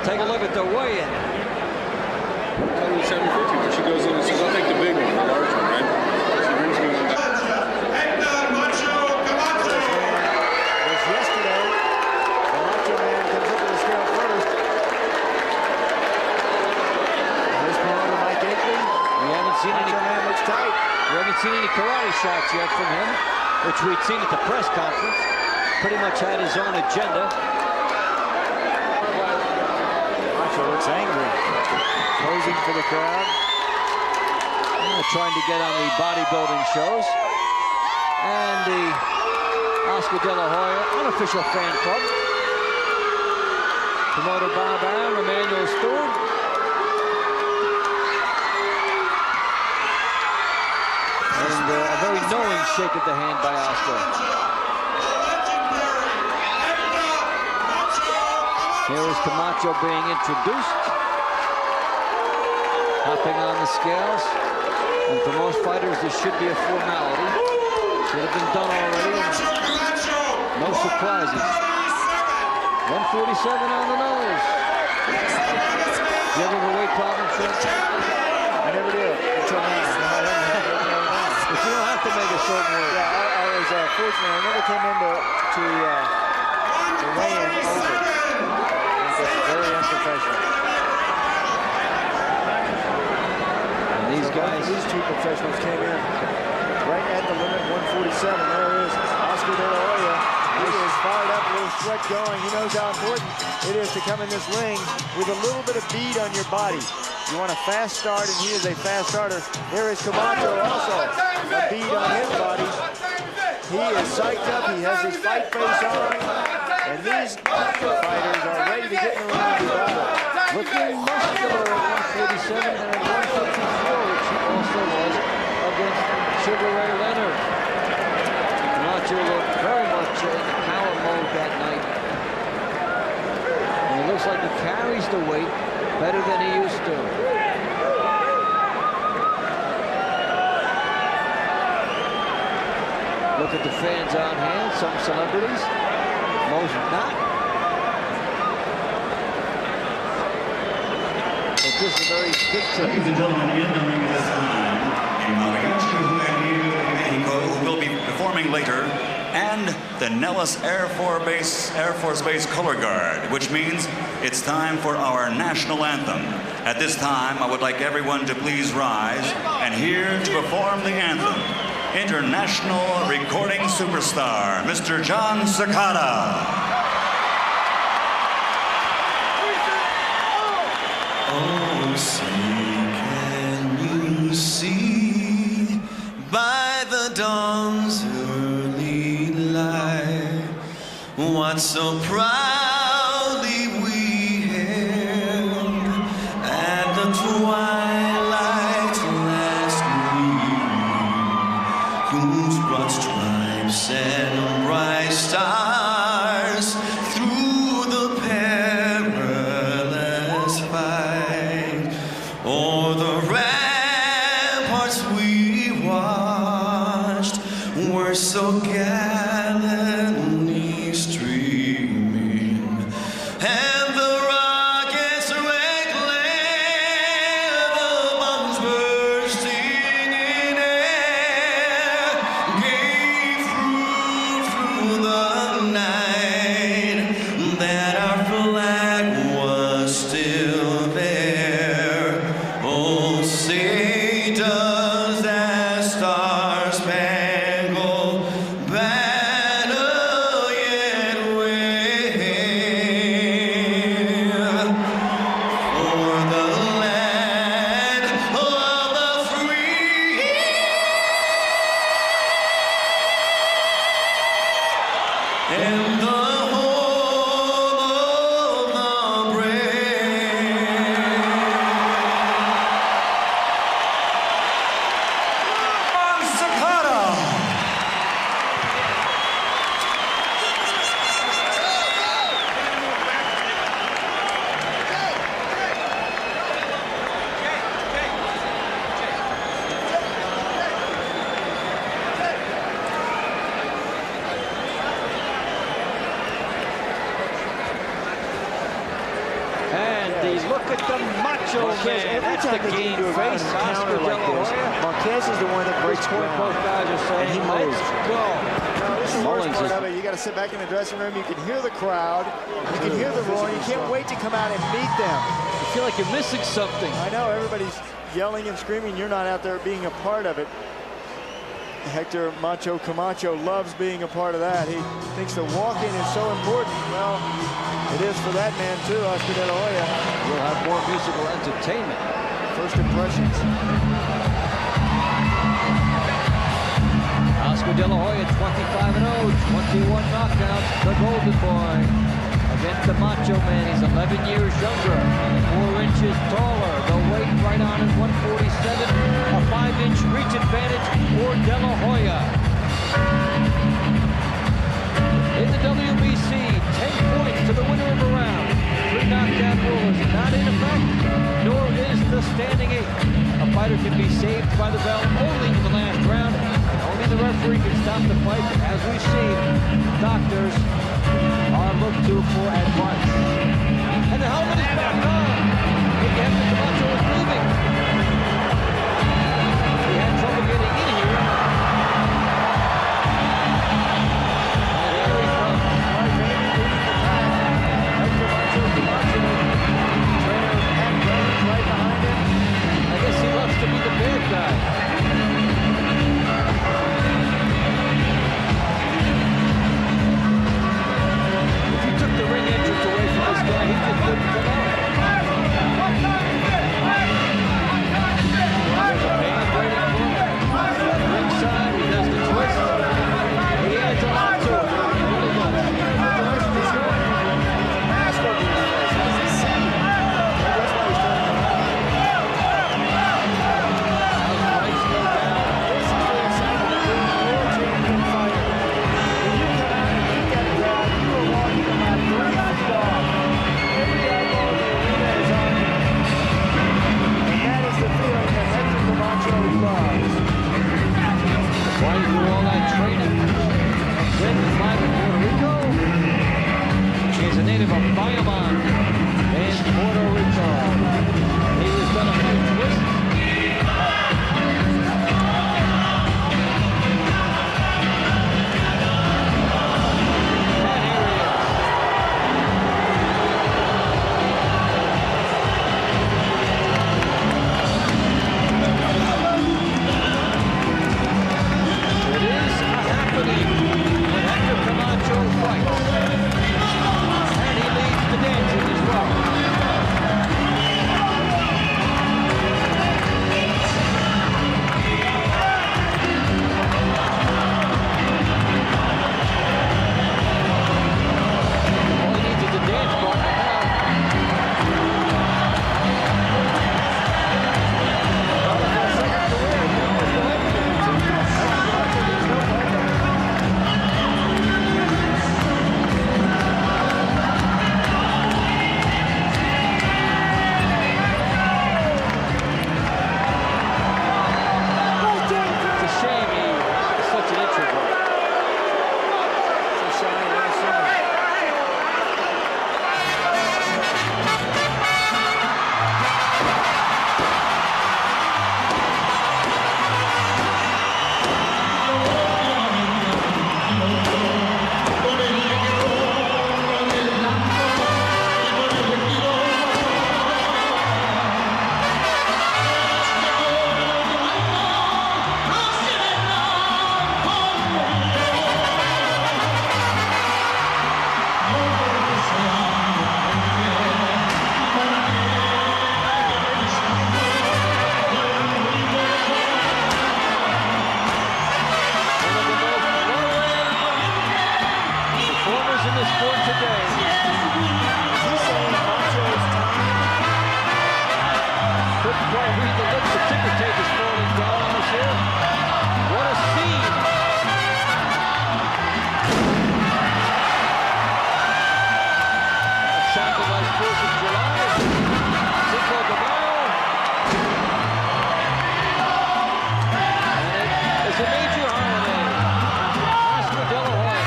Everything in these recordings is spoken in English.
Take a look at the weigh-in. 750, but she goes in and says, I'll take the big one, the large one, right? She brings me one back. Hector, Camacho, Camacho! Was yesterday. The Macho Man comes up to the scale first. This promoter, Mike Hector. We haven't seen Macho Man looks tight. We haven't seen any karate shots yet from him, which we'd seen at the press conference. Pretty much had his own agenda. Macho looks angry. Posing for the crowd. Trying to get on the bodybuilding shows. And the Oscar de la Hoya unofficial fan club. Promoter Bob Arum, Emmanuel Stewart. And a very knowing shake of the hand by Oscar. Here is Camacho being introduced. Hopping on the scales. And for most fighters, this should be a formality. Should have been done already. No surprises. 147 on the nose. Do you ever have a weight problem, Trent? I never did until now. But you don't have to make a certain weight. Yeah, I was fortunate. I never came into weigh-in over. It's very unprofessional. These two professionals came in right at the limit, 147. There is Oscar de la Hoya. He is fired up, a little sweat going. He knows how important it is to come in this ring with a little bit of bead on your body. You want a fast start, and he is a fast starter. There is Camacho also, a bead on his body. He is psyched up. He has his fight face on. And these fighters are ready to get in the ring and do battle. Looking muscular at 147 and at 154, which he also was against Sugar Ray Leonard. Camacho looked very much in power mode that night. And it looks like he carries the weight better than he used to. Look at the fans on hand, some celebrities, most not. This is a very big tip. Ladies and gentlemen, in the ring at this time, who will be performing later, and the Nellis Air Force Base Color Guard, which means it's time for our national anthem. At this time, I would like everyone to please rise, and here to perform the anthem, international recording superstar, Mr. John Cicada. Oh, say, can you see by the dawn's early light what so proudly we hailed at the twilight's last gleaming, whose broad stripes and bright stars through the perilous fight o'er the ramparts we watched were so gallantly streaming. look at the Macho Marquez, Man. every That's time the they game do a face. counter Oscar like De La this, Hoya. Marquez is the one that breaks Point ground. both guys are saying, And he let's moves. go. No, this is the worst Mullins part is- of it. You got to sit back in the dressing room. You can hear the crowd. You can hear the roar. You can't wait to come out and meet them. You feel like you're missing something. I know everybody's yelling and screaming. You're not out there being a part of it. Hector Macho Camacho loves being a part of that. He thinks the walk-in is so important. Well, it is for that man too, Oscar De La Hoya. We'll have more musical entertainment. First impressions. Oscar De La Hoya, 25-0, 21 knockouts, the Golden Boy. Against the Macho Man, he's 11 years younger, 4 inches taller. The weight right on at 147, a 5-inch reach advantage for De La Hoya. In the WBC, 10 points to the winner of the round. 3 knockdown rule is not in effect, nor is the standing 8. A fighter can be saved by the bell only in the last round, and only the referee can stop the fight. As we've seen, doctors are looked to for advice. And the helmet is back on. Again, the Camacho is leaving. He had trouble getting in here. And here he comes. Right behind him. I guess he loves to be the bad guy. If you took the ring entrance away from this guy, he just wouldn't come out. There's a band waiting for him. Ringside, he does the twist. He adds a lot to it. He really does. Why you do all that training? Then live in Puerto Rico. He's a native of Bayamon in Puerto Rico. He was done a few twists. And here he is. It is a happening when Hector Camacho fights. And he leads the dancing as well. All he needs is a dance partner now. It's a shame he's such an introvert. One of the most well-read performers in the sport today. Couldn't quite read the lips. The ticker tape is falling down on us here. What a scene. A sacrifice 4th of July. Cinco de Mayo. And it is a major holiday. Oscar De La Hoya.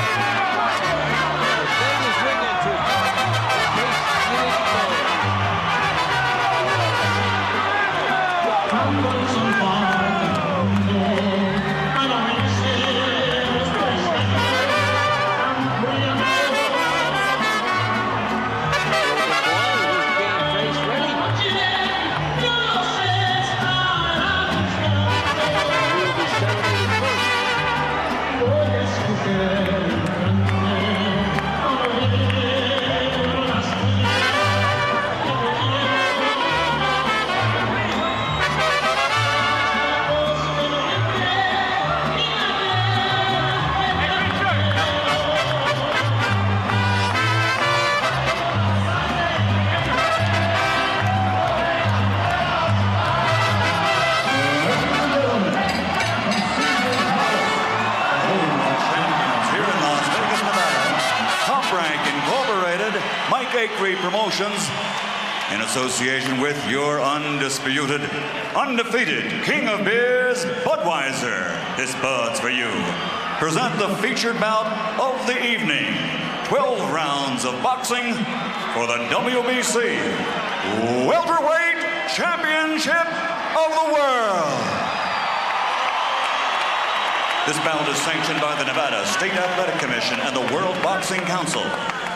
His name is ring entrance. In case you didn't know. Bakery Promotions, in association with your undisputed, undefeated King of Beers, Budweiser, this Bud's for you, present the featured bout of the evening. 12 rounds of boxing for the WBC Welterweight Championship of the World. This bout is sanctioned by the Nevada State Athletic Commission and the World Boxing Council.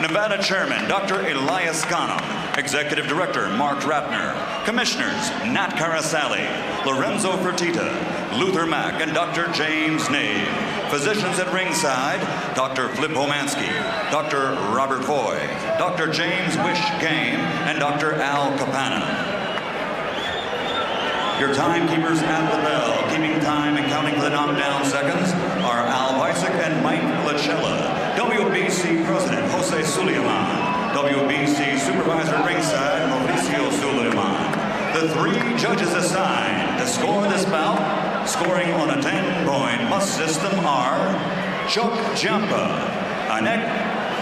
Nevada Chairman Dr. Elias Ghanem, Executive Director Mark Ratner, Commissioners Nat Carasali, Lorenzo Fertitta, Luther Mack, and Dr. James Nave. Physicians at ringside, Dr. Flip Homansky, Dr. Robert Foy, Dr. James Wish Game, and Dr. Al Capana. Your timekeepers at the bell, keeping time and counting the knockdown seconds, are Al Bisick and Mike Lachella. WBC President Jose Suleiman. WBC Supervisor ringside Mauricio Suleiman. The 3 judges assigned to score this bout, scoring on a 10-point must system, are Chuck Jampa, Anek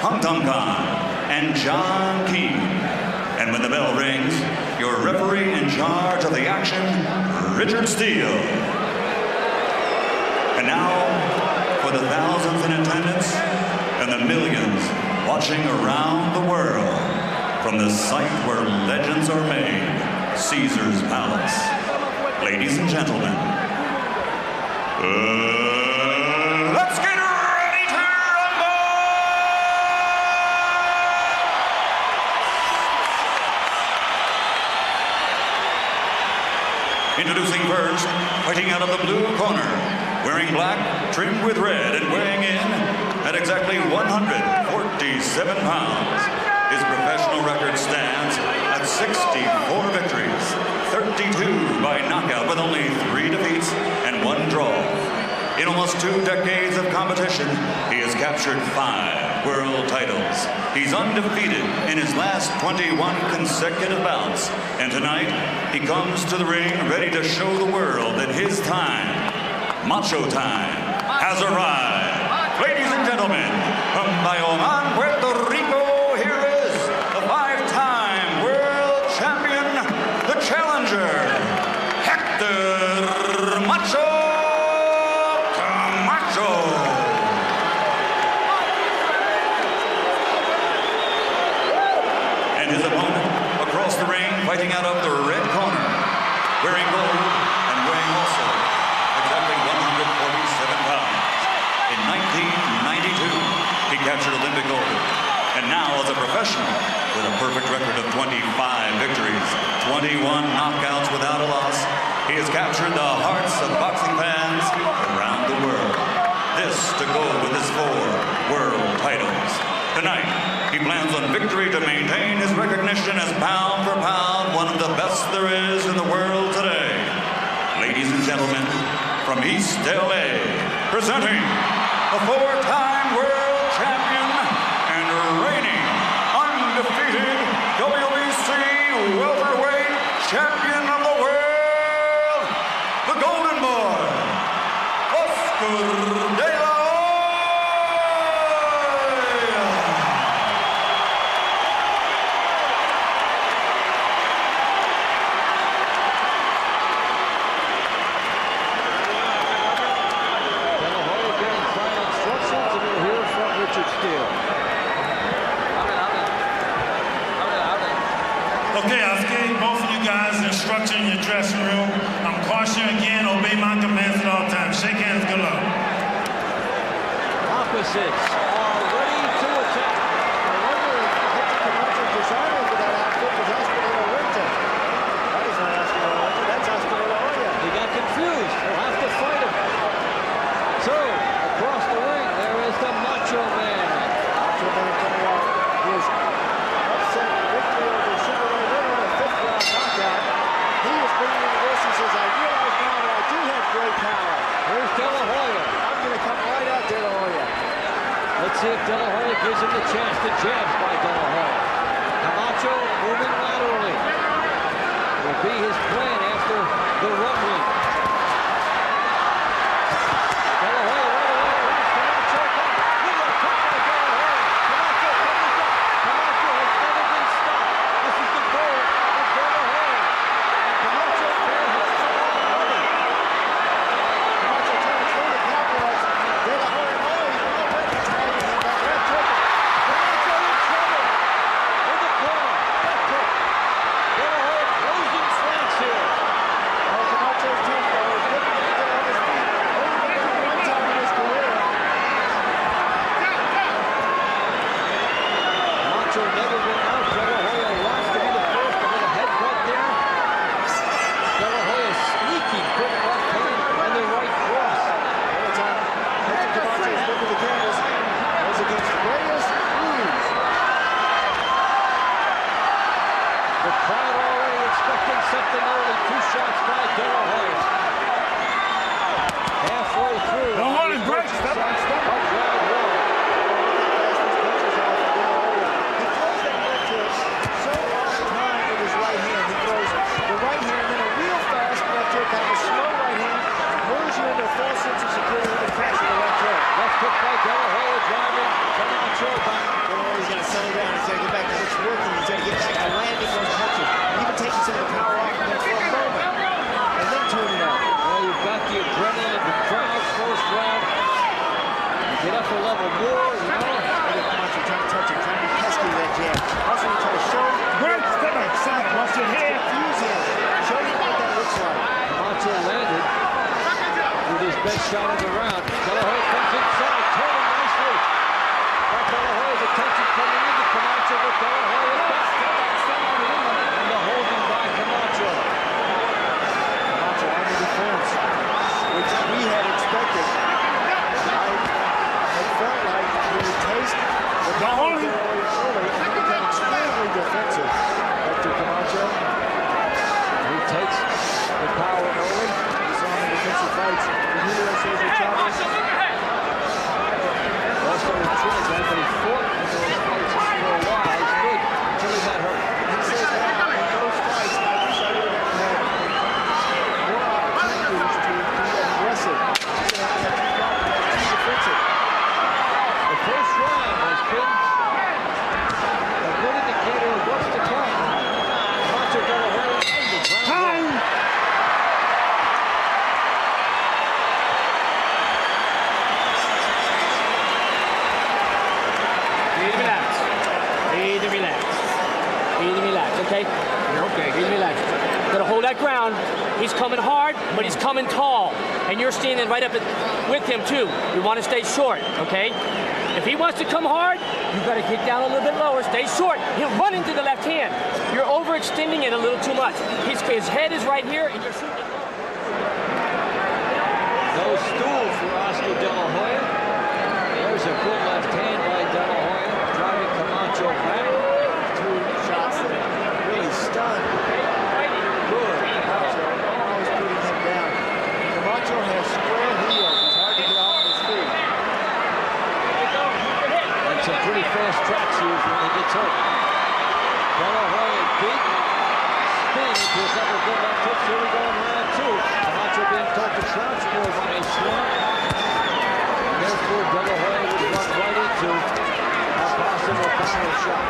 Hangtangkan, and John Keane. And when the bell rings, your referee in charge of the action, Richard Steele. And now, for the thousands in attendance and the millions watching around the world, from the site where legends are made, Caesar's Palace. Ladies and gentlemen, let's get ready to rumble! Introducing first, fighting out of the blue corner, wearing black, trimmed with red, and weighing in at exactly 147 pounds. His professional record stands at 64 victories, 32 by knockout with only 3 defeats and 1 draw. In almost 2 decades of competition, he has captured 5 world titles. He's undefeated in his last 21 consecutive bouts. And tonight, he comes to the ring ready to show the world that his time, macho time, has arrived. Ladies and gentlemen, from Bayoman, Puerto Rico, here is the 5-time world champion, the challenger, Hector Macho Camacho. And his opponent across the ring, fighting out of the red corner, wearing gold and weighing also exactly 147 pounds. In 1992, he captured Olympic gold. And now, as a professional, with a perfect record of 25 victories, 21 knockouts without a loss, he has captured the hearts of boxing fans around the world. This to go with his 4 world titles. Tonight, he plans on victory to maintain his recognition as pound for pound one of the best there is in the world today. Ladies and gentlemen, from East LA, presenting the 4-time world champion and reigning undefeated WBC welterweight champion of the world, the Golden Boy, Oscar de la Okay, I've gave both of you guys instruction in your dressing room. I'm cautioning again, obey my commands at all times. Shake hands, good luck. Opposites are ready to attack. I wonder if Hector Camacho's designer for that outfit was Oscar de la Hoya. That is not Oscar de la Hoya, that's Oscar de la Hoya. He got confused. He'll have to fight him. So, across the ring, there is the Macho Man. Macho Man coming out his upset victory over Sugar Ray Leonard in a 5th-round knockout. He is bringing into this. He says, I realize now that I do have great power. Here's De La Hoya. I'm going to come right out De La Hoya. Let's see if De La Hoya gives him the chance to jab by De La Hoya. Camacho moving laterally. Will be his plan after the rumbling. De La Hoya right away. Here's Camacho. Look at a kick by De La Hoya. Camacho has never The crowd already expecting something early. 2 shots by De La Hoya. Halfway through. Don't hold his brakes. Stop. Up round 1. Kind of a slow right hand, moves you into a false sense of security with a crash of the left hook. Left hook by De La Hoya driving Camacho back. He's got to settle down. He's got to get back to what's working. He's got to get back to landing those punches. Even taking some of the power off of them for a moment. And then turn it up. Well, you've got the adrenaline of the crowd first round. You get up a level more, you know. Camacho trying to touch him, trying to be pesky with that jab. Also, you try to show him. Great. Step back. Watch your head. Confuse him. Show him what that looks like. Camacho landed with his best shot of the round. De La Hoya comes inside, turning nicely. Got De La Hoya's attention coming into Camacho, but De La Hoya back. And the holding by Camacho. Camacho on the defense, which we had expected. I felt like he would taste the power of De La Hoya early and become extremely defensive. Hector Camacho. He takes the power early. He's on the defensive fights. Julio Cesar Chavez. Also in Trinidad, but he fought in those fights for a while. He's good until he got hurt. He says now in those fights, I wish I would have had more opportunities to be aggressive. He said I have to be defensive. The first round has been a good indicator of what's to come. Camacho De La Hoya ended round 1. Relax, okay? You're okay. Breathe, relax. Gotta hold that ground. He's coming hard, but he's coming tall. And you're standing right up with him, too. You want to stay short, okay? If he wants to come hard, you gotta get down a little bit lower. Stay short. He'll run into the left hand. You're overextending it a little too much. His head is right here, and you're shooting. No stool for Oscar De La Hoya. There's a good left hand by De La Hoya, driving Camacho back. 2 shots that really stunned. Good. Camacho almost putting him down. Camacho has square heels. It's hard to get off his feet. And some pretty fast tracks here when he gets hurt. De La Hoya deep. Spin into a couple of good left hooks. Here we go in round 2. Camacho being told to crouch more by a slump. Therefore, De La Hoya would run right into a possible final shot.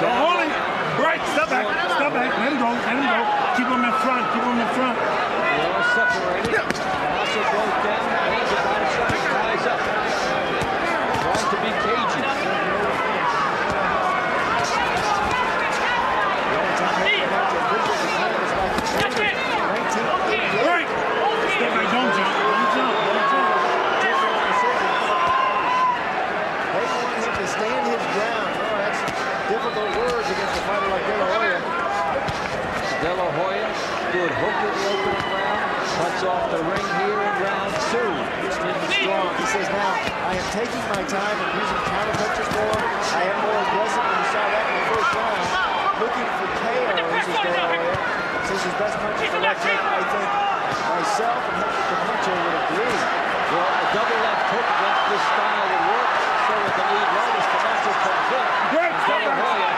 Don't hold him. Break. Step back. Step back. Let him go. Let him go. Keep him in front. Keep him in front. They all separated. Camacho goes down. Hands about a shot. Ties up. Trying to be cagey. Break. Step back. Don't jump. Don't jump. Don't jump. They want him to stand his ground. Oh, that's difficult words against a fighter like De La Hoya. De La Hoya, good hook in the opening round. Cuts off the ring here in round 2. Extremely strong. He says now, I am taking my time and using counter punches more. I am more aggressive than you saw that in the first round. Looking for KOs is De La Hoya. Says his best punch is the left hook. I think myself and Hector Camacho would agree. Well, a double left hook against this style would work. So with the lead right as Camacho comes in, De La Hoya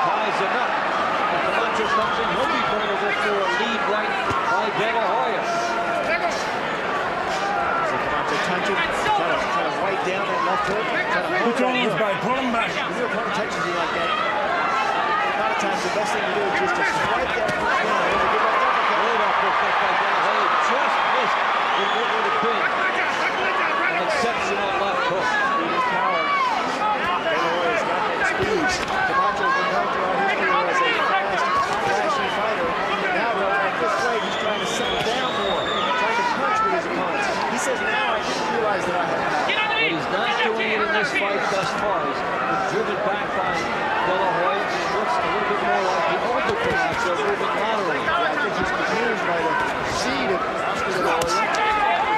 ties him up. If Camacho comes in, he'll be vulnerable for a lead right by De La Hoya. So Camacho touching, trying to wipe down that left hook. Put your arms back. Pull him back. When your opponent touches you like that, a lot of times the best thing to do is just to swipe that foot down. Give that uppercut. Good uppercut by De La Hoya. Just missed what would have been an exceptional left hook. Power. De La Hoya's got that speed. Camacho's been known throughout history as a fast, flashy fighter. Now, though, at this weight, he's trying to settle down more, trying to punch with his opponents. He says, now I didn't realize that I had power. But he's not doing it in this fight thus far. He's been driven back by De La Hoya. He looks a little bit more like the older Camacho, moving laterally. I think he's confused by the speed of Oscar De La Hoya.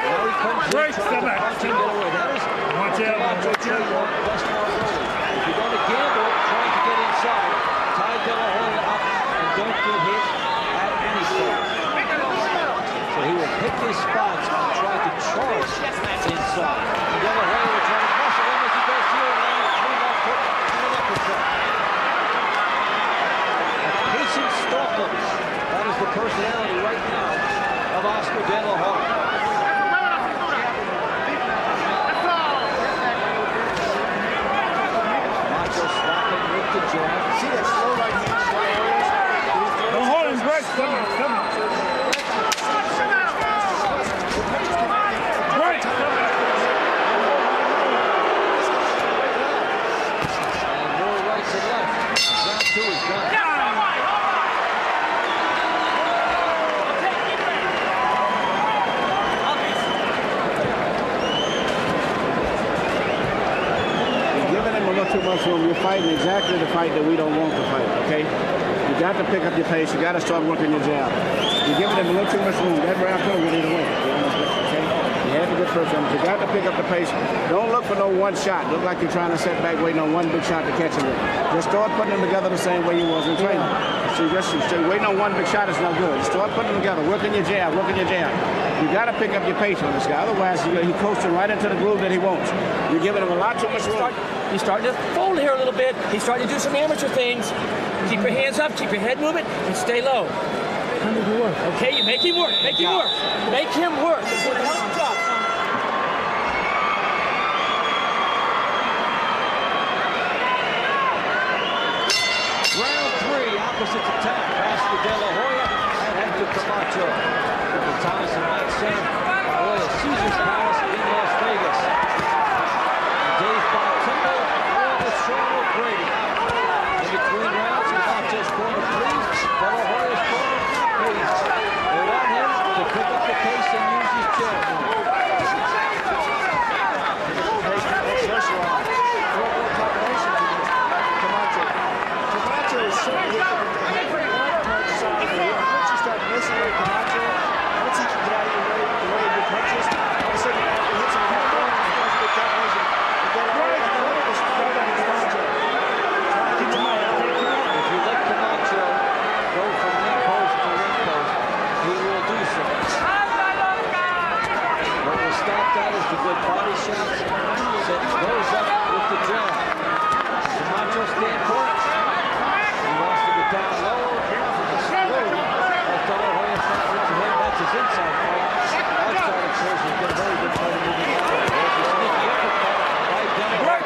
Now he comes in, Break, trying step to back. punch and get away. That is Watch out. Camacho trademark thus far early. If you're going to spots and tried to charge inside. De La Hoya will try to muscle him as he goes here and land a left hook and an uppercut. A patient stalker. That is the personality right now of Oscar De La Hoya. Camacho slapping with the jab. See that slow right hand? Don't hold him, Greg. Come on. Right. And more rights and left. Round two is done. Too much room. You're fighting exactly the fight that we don't want to fight, okay? You got to pick up your pace. You got to start working your jab. You're giving him a little too much room. That round could have went either way. Okay? You had to get first round. You got to pick up the pace. Don't look for no one shot. Look like you're trying to set back, waiting on one big shot to catch him with. Just start putting them together the same way you was in training. So you just stay waiting on one big shot is no good. Start putting them together. Working your jab. Working your jab. You got to pick up your pace on this guy. Otherwise, he coasting right into the groove that he wants. You're giving him a lot too much room. He's starting to fold here a little bit. He's starting to do some amateur things. Keep your hands up, keep your head moving, and stay low. Okay, you make him work. Make him work. Make him work. That's what the job. Round three, opposites attack. Oscar De La Hoya and Hector Camacho. At the Thomas and Mack Center, Hoya Caesar's Palace in Las Vegas. Dave Timber, with Sean Brady. In between rounds, Camacho's corner please, De La Hoya's corner please. They want him to pick up the pace and use his jab. Camacho is so good. Once you start missing with Camacho, once he can get out of your way of your punches, all of a sudden he hits him in that corner and he does a good combination. But then if you let Camacho go from ring post to ring post, he will do so. What will stop that is the good body shots. Set those up with the jab. Camacho's standpoint, he wants to get down low. As De La Hoya reaches him, that's his inside fight. Outside it shows he's got a very good fight moving out. There's a sneaky uppercut by De La Hoya.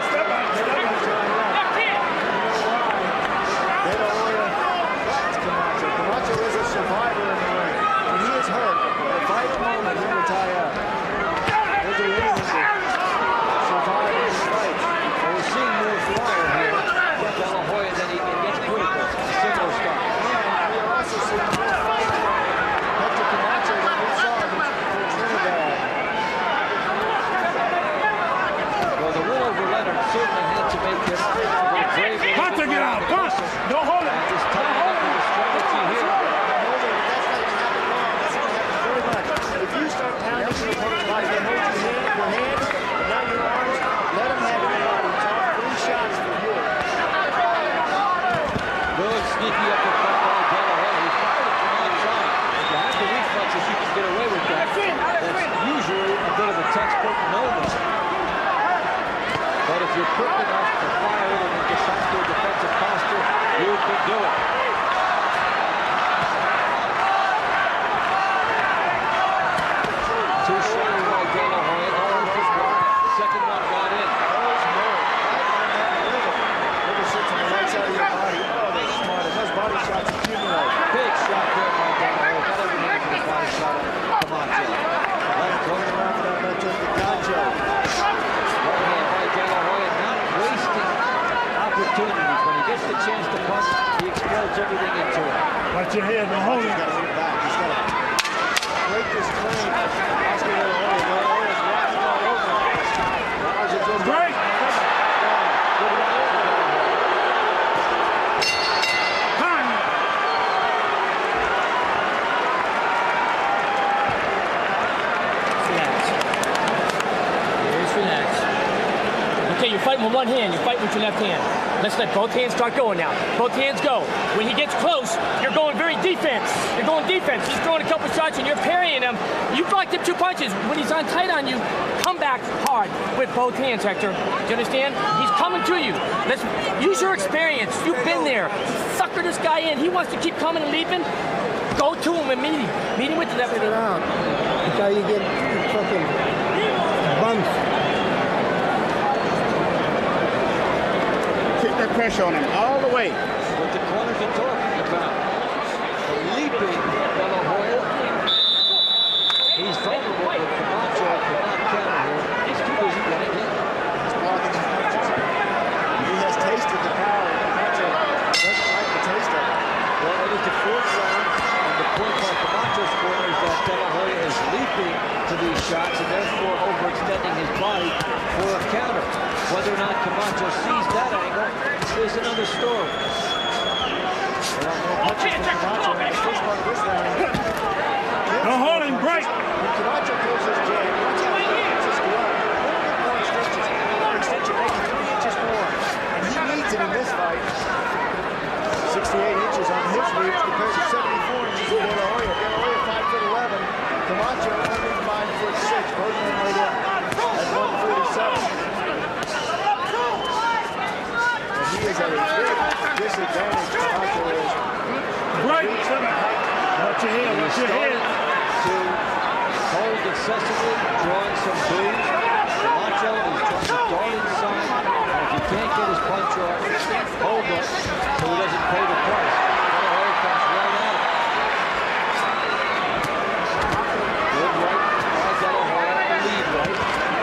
Camacho is a survivor in the ring. When he is hurt, at a vital moment, he will tie up. He'll do anything to survive his fight. And we're seeing more fire here from De La Hoya than he gets critical. Similar stuff. And we are also seeing more fight from Hector Camacho than we saw against Trinidad. Well, the win over Leonard certainly had to make him brave. Hector, get out. Come on. Don't hold it. Just tying up with the strategy here. If you start pounding your opponent's body, they hold your hand, but not your arms, let them have your body. It's all 3 shots for you. Good sneaky uppercut by De La Hoya. He fired it from outside. If you have the reflexes, you can get away with that. That's usually a bit of a textbook no-no. But if you're quick enough to fire it and get back to a defensive posture, you can do it. Too shallow by De La Hoya. First one. Second one got in. Never sits on the right side of your body. Oh, that's smart. And those body shots accumulate. Big shot there by De La Hoya. Got everything from the body shot on Camacho. Going around for that mentor, Camacho. Right hand by De La Hoya, not wasting opportunities. When he gets the chance to punch, he explodes everything into it. Watch your head. Don't hold He's it. got to get back. He's got to break this frame. Oscar De La Hoya. De La Hoya's walking all over him. Rounds are just Break. good round for De La Hoya. Time. Relax. Just relax. Okay, you're fighting with one hand. You're fighting with your left hand. Let's let both hands start going now. Both hands go. When he gets close, you're going very defense. You're going defense. He's throwing a couple shots and you're parrying him. You blocked him 2 punches. When he's on tight on you, come back hard with both hands, Hector. Do you understand? He's coming to you. Let's use your experience. You've been there. Sucker this guy in. He wants to keep coming and leaping. Go to him and meet him. Meet him with the left hand. Around. That's how you get fucking bumps. Keep that pressure on him all the way. What the corners are talking about. The leaping De La Hoya. He's vulnerable, but Camacho cannot counter here. He's too busy getting hit. He's blocking his punches. He has tasted the power. Camacho doesn't like the taste of it. Well, it is the 4th round, and the point by Camacho's corner is that De La Hoya is leaping to these shots and therefore overextending his body for a counter. Whether or not Camacho sees that angle is another story. Well, no punches from Camacho in the first part of this round. No holding, break. When Camacho pulls his jab, watch how he just go up. More extension, maybe 3 inches more. And he needs it in this fight. 68 inches on his reach compared to 74 inches for De La Hoya. De La Hoya 5'11", Camacho only 5'6". Both of them right up at 147. And he is at a big disadvantage. Camacho is. Right. Watch your head. Watch your head. To hold excessively, drawing some booze. Camacho is trying to dart inside. And if he can't get his punch off, hold up so he doesn't pay the price. De La Hoya comes right at it. Good right by De La Hoya, lead right.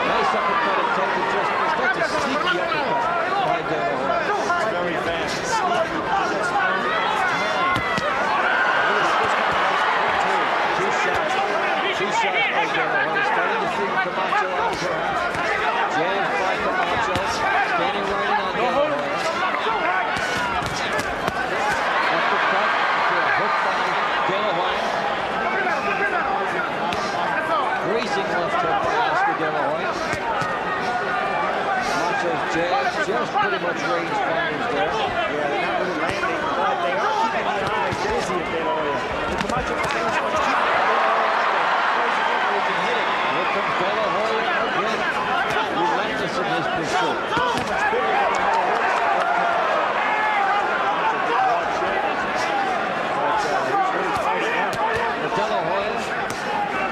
Nice uppercut attempt to just miss. That's a sneaky uppercut by De La Hoya. It's very fast. Sneaky. Just on time. Two shots by De La Hoya. Starting to figure Camacho out perhaps. Jams by Camacho. Standing right in on De La Hoya. Uppercut to a hook by De La Hoya. Grazing left hook by Oscar De La Hoya. Camacho's jabs just pretty much range finders there. Yeah, they're not really landing, but they are keeping the eyes busy of De La Hoya. The Camacho wants to keep De La Hoya out there. He can hit it. Here comes De La Hoya again. Relentless in his pursuit. So much bigger than De La Hoya. He's really fighting out. But De La Hoya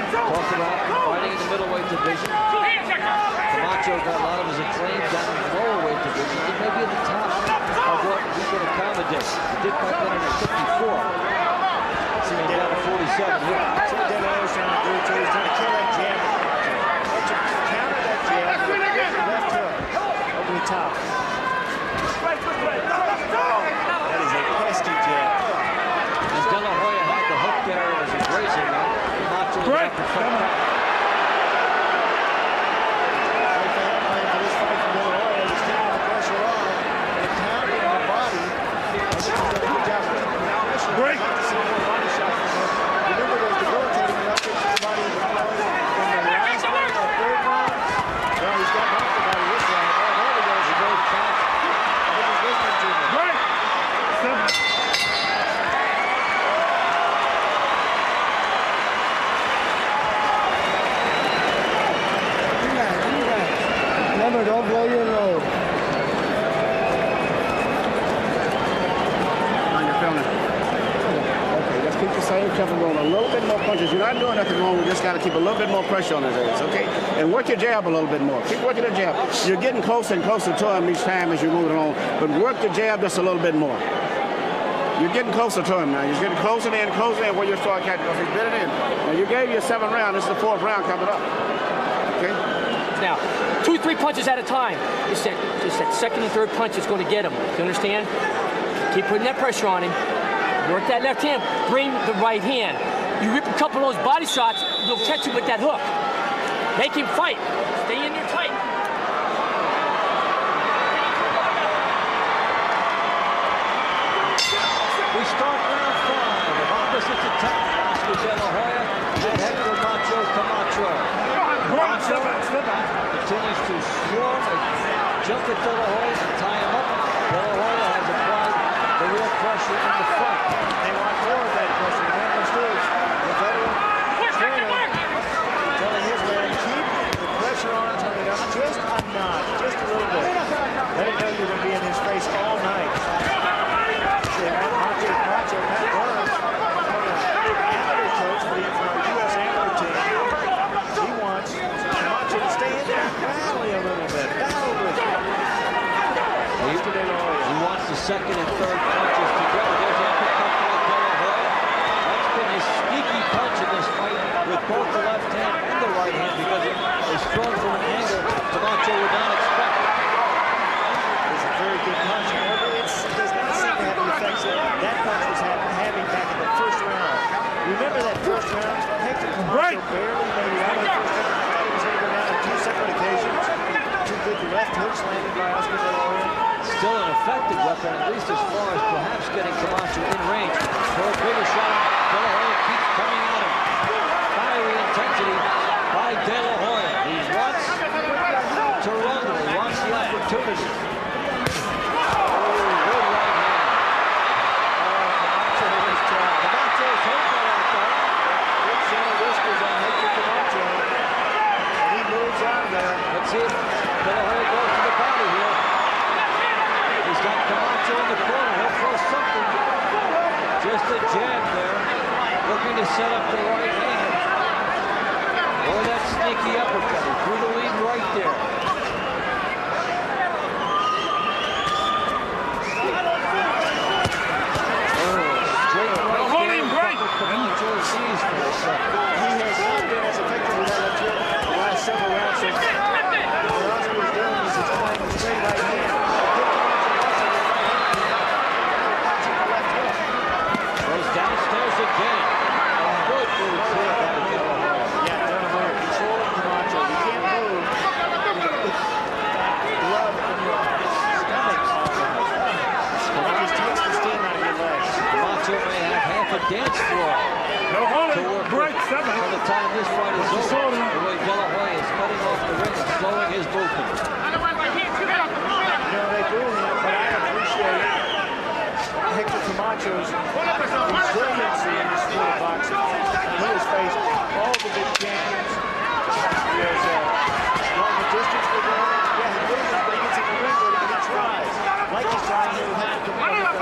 talked about fighting in the middleweight division. Camacho got a lot of his acclaim down in the lowerweight division. He may be at the top of what he can accommodate. He did fight better than 54. Seeing him down to 47 here. That's what De La Hoya's trying to do too. He's trying to kill that jab. Counter that jab with a left hook over the top. That is a pesky jab. As De La Hoya had the hook there as a grazing one, Camacho was Break. up to fight back. For this fight from De La Hoya, he's taking the pressure on and pounding the body. I think he's done a good job putting the pressure on. Break. I'd like to see more body shots from him. Remember those debilitating knockouts to the body of De La Hoya in the last round, the 3rd round? Well, he's got knocked the body this round. Oh, there he goes. He goes back. I think he's listening to me. Break. Remember, don't blow your load. You're feeling it. Okay, just keep the same tempo going. A little bit more punches. You're not doing nothing wrong. We just got to keep a little bit more pressure on his ass, okay? And work your jab a little bit more. Keep working the jab. You're getting closer and closer to him each time as you're moving along. But work the jab just a little bit more. You're getting closer to him now. You're getting closer in where you start catching. He's been in. Now, you gave you a 7th round. This is the 4th round coming up. Okay? Now, 2-3 punches at a time. It's that 2nd and 3rd punch is going to get him. You understand? Keep putting that pressure on him. Work that left hand. Bring the right hand. You rip a couple of those body shots, they'll catch you with that hook. Make him fight. Stay in there tight. We start round 5 of opposites attack. Oscar De La Hoya and Hector Macho Camacho. Camacho continues to swarm and jump at De La Hoya. pressure in the front. They want more of that pressure. Remember, Stoops, the veteran trainer, telling his man, keep the pressure on it, turn it up just a notch, just a little bit. Let him know you're going to be in his face all night. See, Camacho, Pat Burns, amateur coach for our U.S. amateur team. He wants Camacho to stay in there and rally a little bit. Battle with him. He wants the second and third punches to go. There's a pickup by De La Hoya. That's been his sneaky punch in this fight with both the left hand and the right hand because it's thrown from an angle Camacho would not expect. It's a very good punch. However, it does not seem to have the effects that punch was having back in the first round. Remember that first round? Hector Camacho barely made it out of the first round. I thought he was going to go down on 2 separate occasions. 2 good left hooks landed by Oscar De La Hoya. Still an effective weapon, at least as far as perhaps getting Camacho in range. For a bigger shot, De La Hoya keeps coming at him. Fiery intensity by De La Hoya. He wants to rumble. He wants the opportunity. Let's see if De La Hoya goes to the body here. He's got Camacho in the corner. He'll throw something. Just a jab there. Looking to set up the right hand. Or that sneaky uppercut. He threw the lead right there. Straight right there. Camacho's seized for a second. He has not been as effective with that left hook the last several rounds. So what Oscar is doing is he's playing the straight right hand. Goes downstairs again. A good move here by De La Hoya. Yeah, De La Hoya controlling Camacho. You can't move with that glove in your stomach all night. It just takes the steam out of your legs. Camacho may have half a dance floor to work with by the time this fight is over. The way De La Hoya is cutting off the ring and slowing his movement. You know, they do him, but I appreciate Hector Camacho's resiliency in the sport of boxing. He has faced all the big champions. He has gone the distance with them. Yeah, he loses, but he gets in the ring with him and he tries. Like he's trying to have to come over.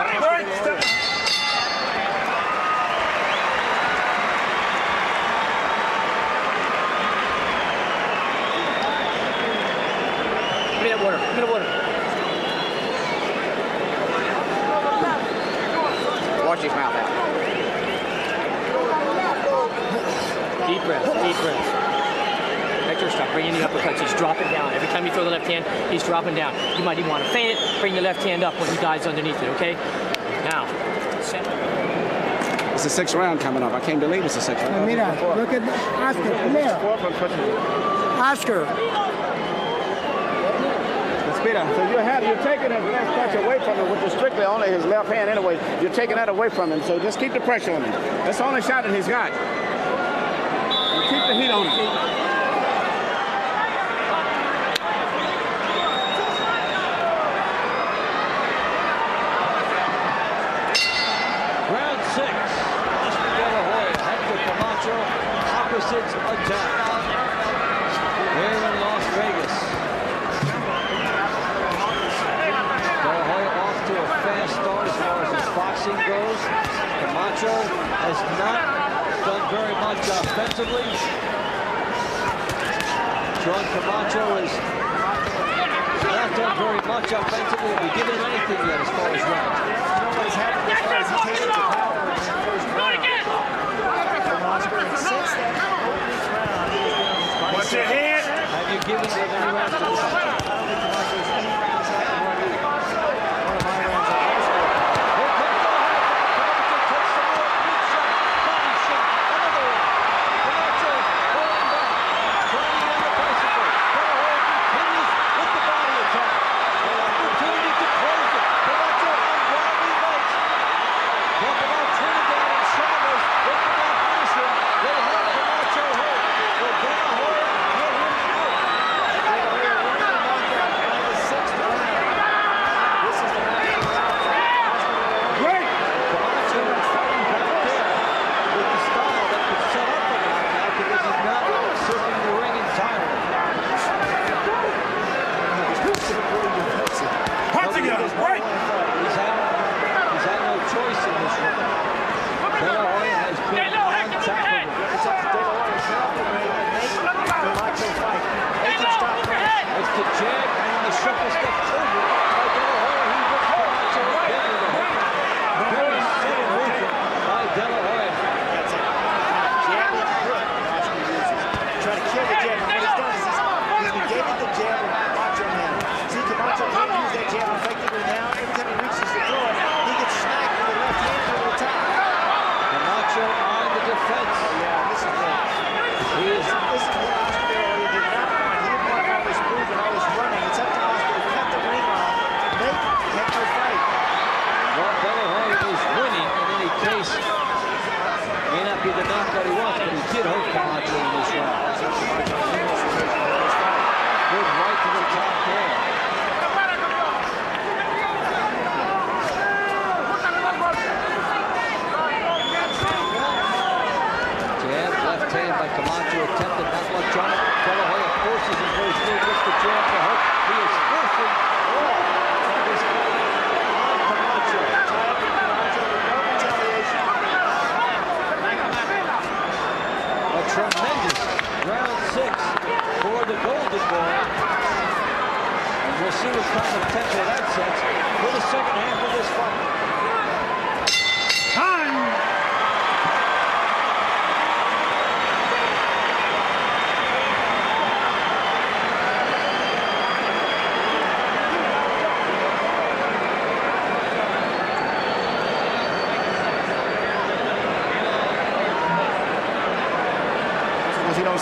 Give me that water. Give me the water. Wash his mouth out. Deep breath, deep breath. Hector, stop bringing the uppercuts. He's dropping down. Every time you throw the left hand, he's dropping down. You might even want to feint it, bring the left hand up when he dives underneath it, okay? Now, set. It's the 6th round coming up. I can't believe it's the 6th round. Mira, look at Oscar. Mira. Oscar. So you're taking his left punch away from him, which is strictly only his left hand anyway. You're taking that away from him, so just keep the pressure on him. That's the only shot that he's got. And keep the heat on him. Round 6. Oscar De La Hoya, Hector Camacho, opposites attack. Here in Las Vegas. De La Hoya off to a fast start as far as his boxing goes. Camacho has not done very much offensively. John Camacho has not done very much offensively. Have we given him anything yet as far as rounds? What's happened as far as he takes it to power in that first round from Oscar. And since that opening round, he has been on his body. Watch your head. Have you given him any rounds to Camacho? I don't think Camacho's one of my rounds on Oscar. Here comes De La Hoya. Camacho takes some more. Big shot. Body shot. Another one. Camacho pulling back. Trying on the bicycle. De La Hoya continues with the body attack. An opportunity to close it. Camacho on ground legs. Talk about Trinidad and Chavez. They could not finish him. They have Camacho hurt. Will De La Hoya get him out?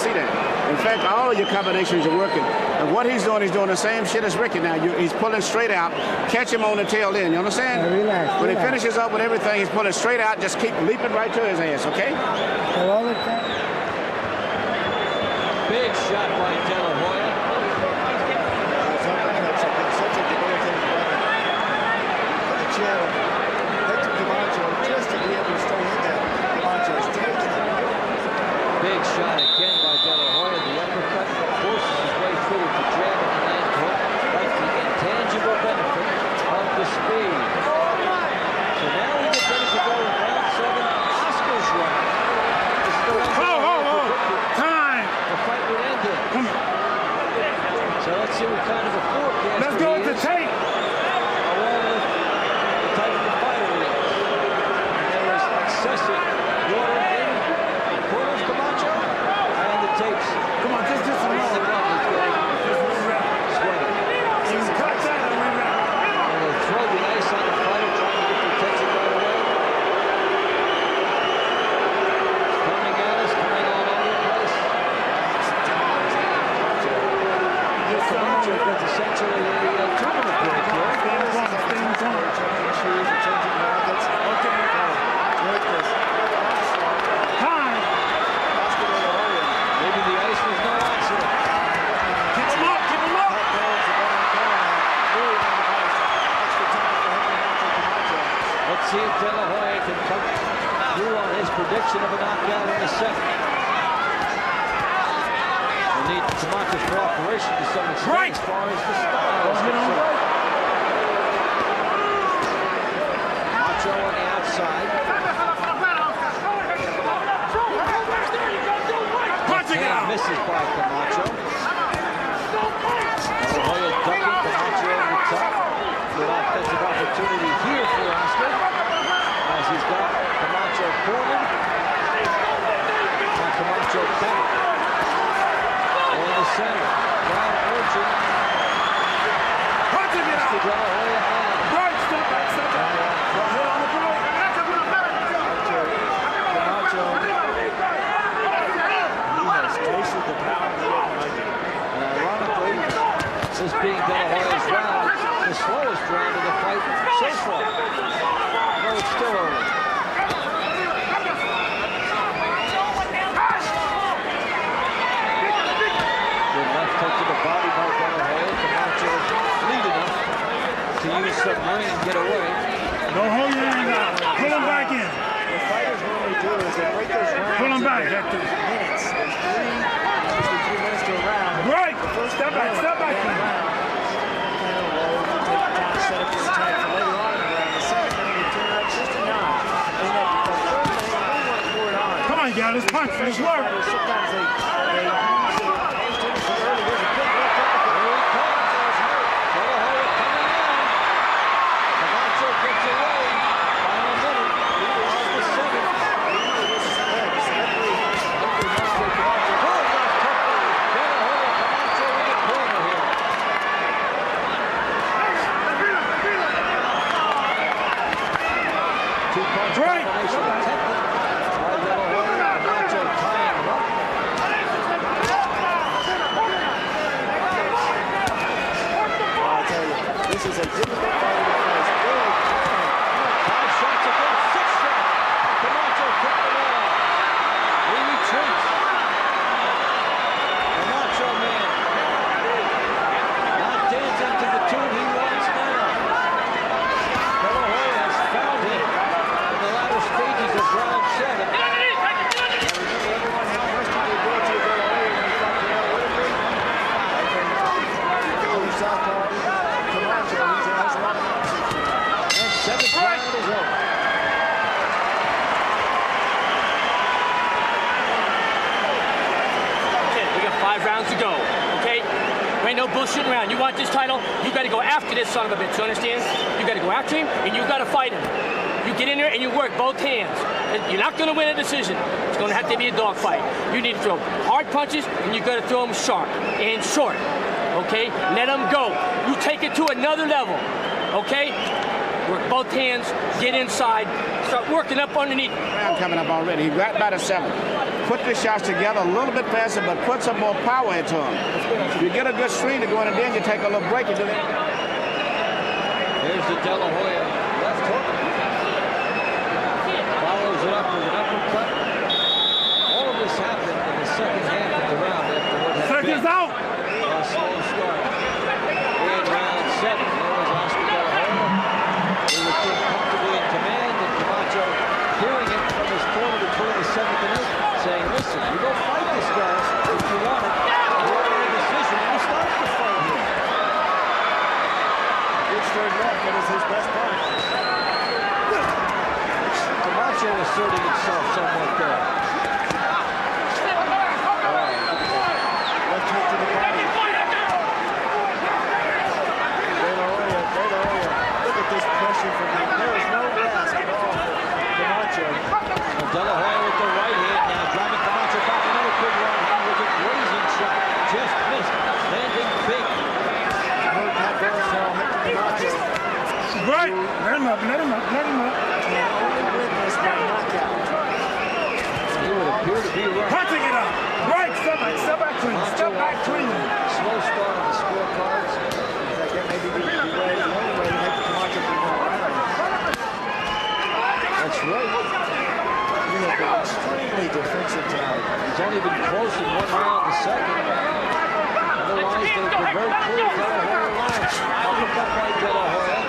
see that. In fact, all of your combinations are working. And what he's doing the same shit as Ricky now. He's pulling straight out, catch him on the tail end. You understand? Relax. When he finishes up with everything, he's pulling straight out. Just keep leaping right to his ass, okay? Big shot by De La Hoya. Such a debilitating weapon. On the chin of Hector Camacho, just to be able to stay in there. Camacho's taking it. Big shot again by De La Hoya. The uppercut forces his way through with the jab and the land hook. That's the intangible benefit of the speed. So now we get ready to go in round 7. Oscar's round. This is the round Time. the fight would end in. So let's see what kind of a forecast. Let's go with the tape. Along with the type of fighter he is. And there is excessive water in the corner of Camacho and the tapes. Come on, just a Around the moment. glove is getting sweaty. Cut that and we wrap. And they'll throw the ice on the fighter, trying to get the attention right away. It's coming at us, coming all over the place. Camacho gets essentially a tournament break here. Changing shoes and changing rackets. Okay. Break this. Time. Oscar De La Hoya. Maybe the ice was no accident. Keep him up. Keep him up. Pat Barnes are going to corner now. Really on the ice. Extra time for Hector Camacho. Let's see if De La Hoya can come through on his prediction of a knockout in the second. We'll need Camacho's cooperation to some extent Right. as far as the style is concerned. Camacho on the outside. Punching And out. misses by Camacho. De La Hoya ducking Camacho over the top. Good offensive opportunity here for Oscar, as he's got Camacho cornered. Now Camacho back in the center. Crowd urging Punching it Oscar out. De La Hoya on. Right. Step back. Step back. Hit on the break. Camacho, he has tasted the power of the open. And ironically, this being De La Hoya's round, the slowest round of the fight so far. No, it's still early. Good left hook to the body by De La Hoya. Camacho lead enough to use submarine and get away. No Hoya in now. Pull him back in. What fighters normally do is they break those rounds Pull him into back, Hector. minutes. There's usually 3 minutes to a round. Right. The first Step back. Step back. round, kind of low, you take your time, set up your attack for later on in the round. The second minute, you turn it up just enough. And then the third minute, you really want to pour it on. Come on, you got this punch. Finish work. Sometimes they use it too early. There's a big left uppercut. Here he comes. De La Hoya coming in. Camacho gets away by a minute. He lost the second. This is legs. Hector must take Camacho. Good left hook. De La Hoya, Camacho in the corner here. Two-punch Right. combination attempted by De La Hoya. Camacho tying him up. I'll tell you, this is a difficult fight to face. Really, 5 shots against 6 shots. Camacho took them all. He retreats. Camacho man. Not dancing to the tune he wants now. De La Hoya has found him in the latter stages of round 7. everyone had questioned the ability of De La Hoya when he fought Canelo Whitaker. I think southpaw, Camacho, he's a nice one. And 7th round is over. Okay, we got 5 rounds to go, okay? There ain't no bullshitting around. You want this title, you got to go after this son of a bitch, you understand? You got to go after him, and you got to fight him. You get in there and you work both hands. You're not going to win a decision. It's going to have to be a dogfight. You need to throw hard punches, and you got to throw them sharp and short, okay? Let them go. You take it to another level, okay? Work both hands, get inside, start working up underneath. Round coming up already. He right by the 7th. put the shots together a little bit faster, but put some more power into them. You get a good string to go in, and then you take a little break and do that. Here's the De La Hoya left hook. Follows it up with an uppercut. All of this happened in the second half of the round after what had been out. a slow start. In round 7, there was Oscar De La Hoya. He was being comfortably in command, and Camacho hearing it from his corner between the 7th and 8th, saying, listen, you go fight this guy if you want it. You want a decision, and he starts the fight here. Good straight left, that is his best punch. Camacho asserting himself somewhat there. Left hook to the body. De La Hoya. Look at this pressure from him. There is no rest at all for Camacho. De La Hoya with the right hand now, driving Camacho back. Another big right hand with a grazing shot. Just missed. Landing big. Hurt that very well. Camacho. Right. Let him up. Can only win this by knockout. He would appear to be right. Punching it up. Right. Step back clean. Slow start on the scorecards. In fact, that may be the way, the only way to make Camacho be more around. That's right. He has been extremely defensive tonight. He's only been close in one round the second. Otherwise, they've been very clear. De La Hoya lines. Uppercut by De La Hoya.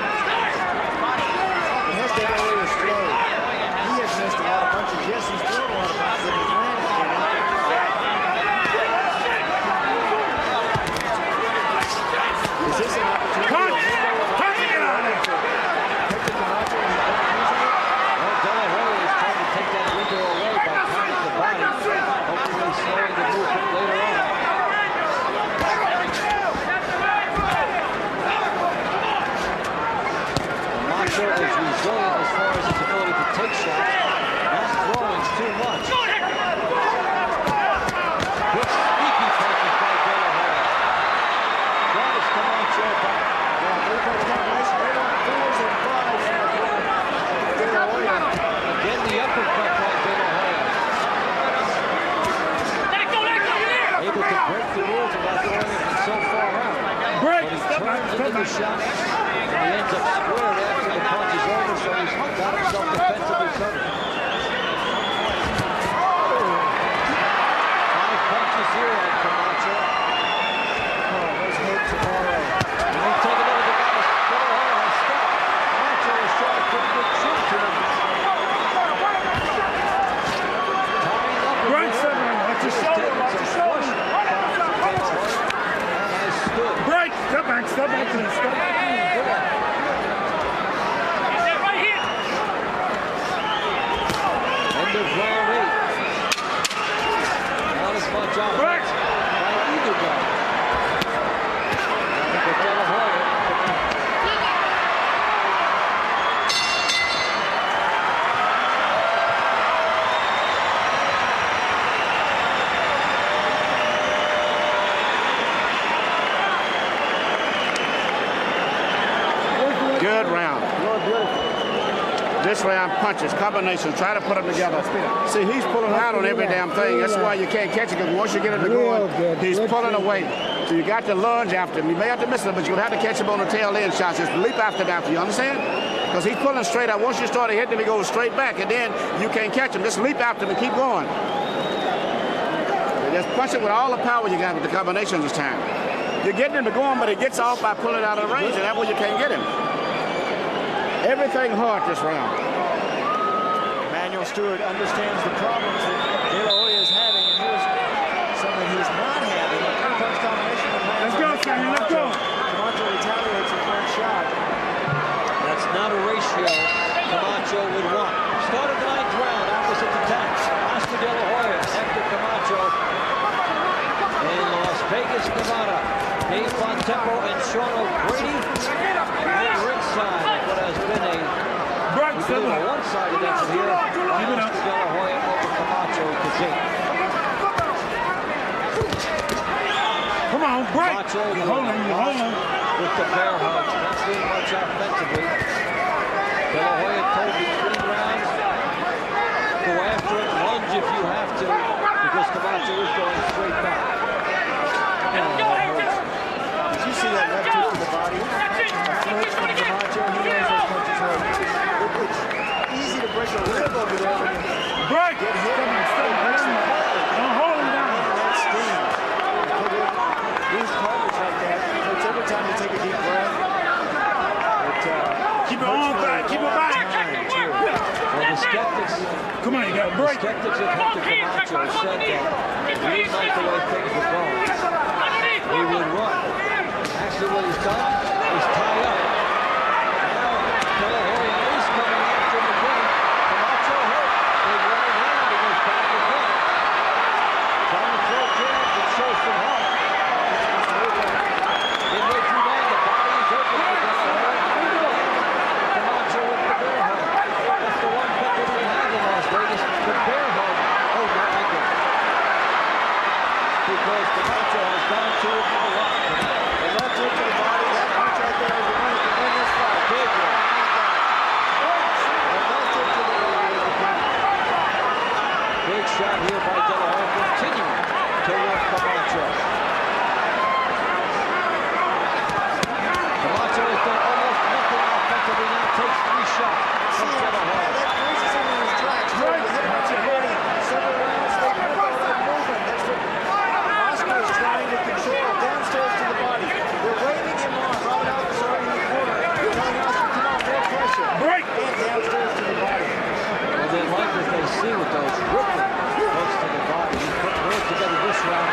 Yes, De La Hoya is slow. He has missed a lot of punches. Yes, he's thrown a lot of punches, and he's landed. Is this an opportunity? Punching it out. Hector Camacho, he's not using it. Well, De La Hoya is trying to take that window away by pounding the body. Hopefully slowing the movement later on. Camacho is resilient as far as his ability to take shots, not throwing too much. Quick, sneaky punches by De La Hoya. Drives Camacho back. Again, the uppercut by De La Hoya. Able to break the rules about throwing it so far out. Break. But he turns into the shot, and he ends up squared after the punch is over, so he's got himself defensively covered. 5 punches here on Camacho. Oh, let's hope tomorrow. And they take it over the guys. De La Hoya has stopped. Camacho is trying to put a good chin to him. Tying up again. Right, seven. Watch your shoulder. Watch your shoulder. And has stood. Break. Step back clean. End of round 8. Not as much offense by either guy. But De La Hoya. Good round. This round punches, combinations, try to put them together. See, he's pulling out on every damn thing. That's why you can't catch it, because once you get it to going, he's pulling away. So you got to lunge after him. You may have to miss it, but you'll have to catch him on the tail end shots. Just leap after that, you understand? Because he's pulling straight out. Once you start to hit him, he goes straight back, and then you can't catch him. Just leap after him and keep going. Just punch it with all the power you got with the combinations this time. You're getting him to go on, but he gets off by pulling out of the range, and that way you can't get him. Everything hard this round. Emmanuel Stewart understands the problems that De La Hoya is having, and here's some that he's not having. A three-punch combination. Let's go, Sammy. Let's go. Camacho retaliates with one shot. That's not a ratio Camacho would want. Started 9th round, opposite attacks. Oscar De La Hoya, Hector Camacho. In Las Vegas, Nevada. Dave Fontempo and Sean O'Grady. And ringside of what has been a one-sided effort here. Oscar De La Hoya over Camacho to date. Come on, break. Camacho You're holding. with the bear hugs, not doing much offensively. De La Hoya told between rounds, go after it, lunge if you have to. Keep it on back. Keep it back. Well, the skeptics, Come on, you got a break. of Hector Camacho said that he didn't like the way things were going. He would run. Actually, what he's done is tie up. Now, De La Hoya is coming after him again. Camacho hurt. Big right hand. He goes back again. Trying to throw jabs and show some heart. Midway through that, the body is open for De La Hoya. Camacho with the bear hug. That's the one Hector didn't have in Las Vegas. The bear hug over ankle. Because Camacho has gone to it a lot. And left hook to the body. That punch right there is the one to win this fight. Big one. And left hook to the body is the count. Big shot here by De La Hoya, continuing to work Camacho. Camacho has done almost nothing offensively. Now takes 3 shots from De La Hoya. That freezes him in his tracks. Right. You hit him with your body. Several rounds, they put all that movement. That's what Oscar is trying to control. Downstairs to the body. They're waving him on. Robert Allen's already in the corner. Telling Oscar, come on, more pressure. Break. And downstairs to the body. And they like what they see with those ripping hooks to the body. He's put more together this round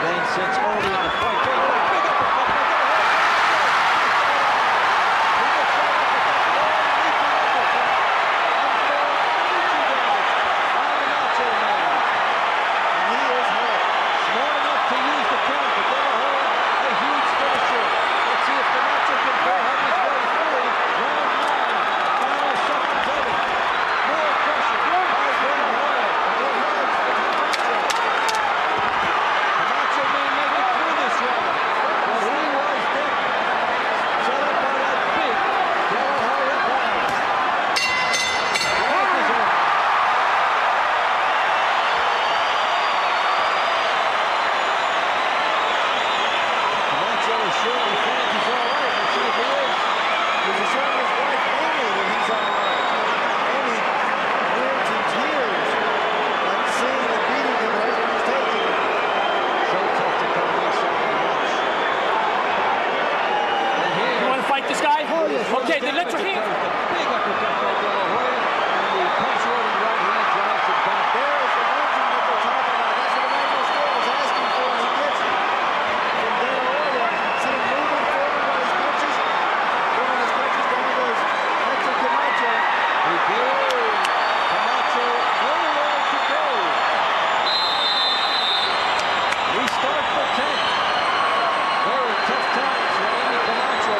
than since early in the fight. Big uppercut by De La Hoya. Okay, then let your hands. Big uppercut by De La Hoya. And the punch-loading right hand drives him back. There is the legend that we're talking about. That's what Emmanuel Stewart was asking for, and he gets it. From De La Hoya, see him moving forward on his punches. Throwing his punches down goes Hector Camacho. He did. Camacho, nowhere to go. We start for 10. Very tough times for Andy Camacho.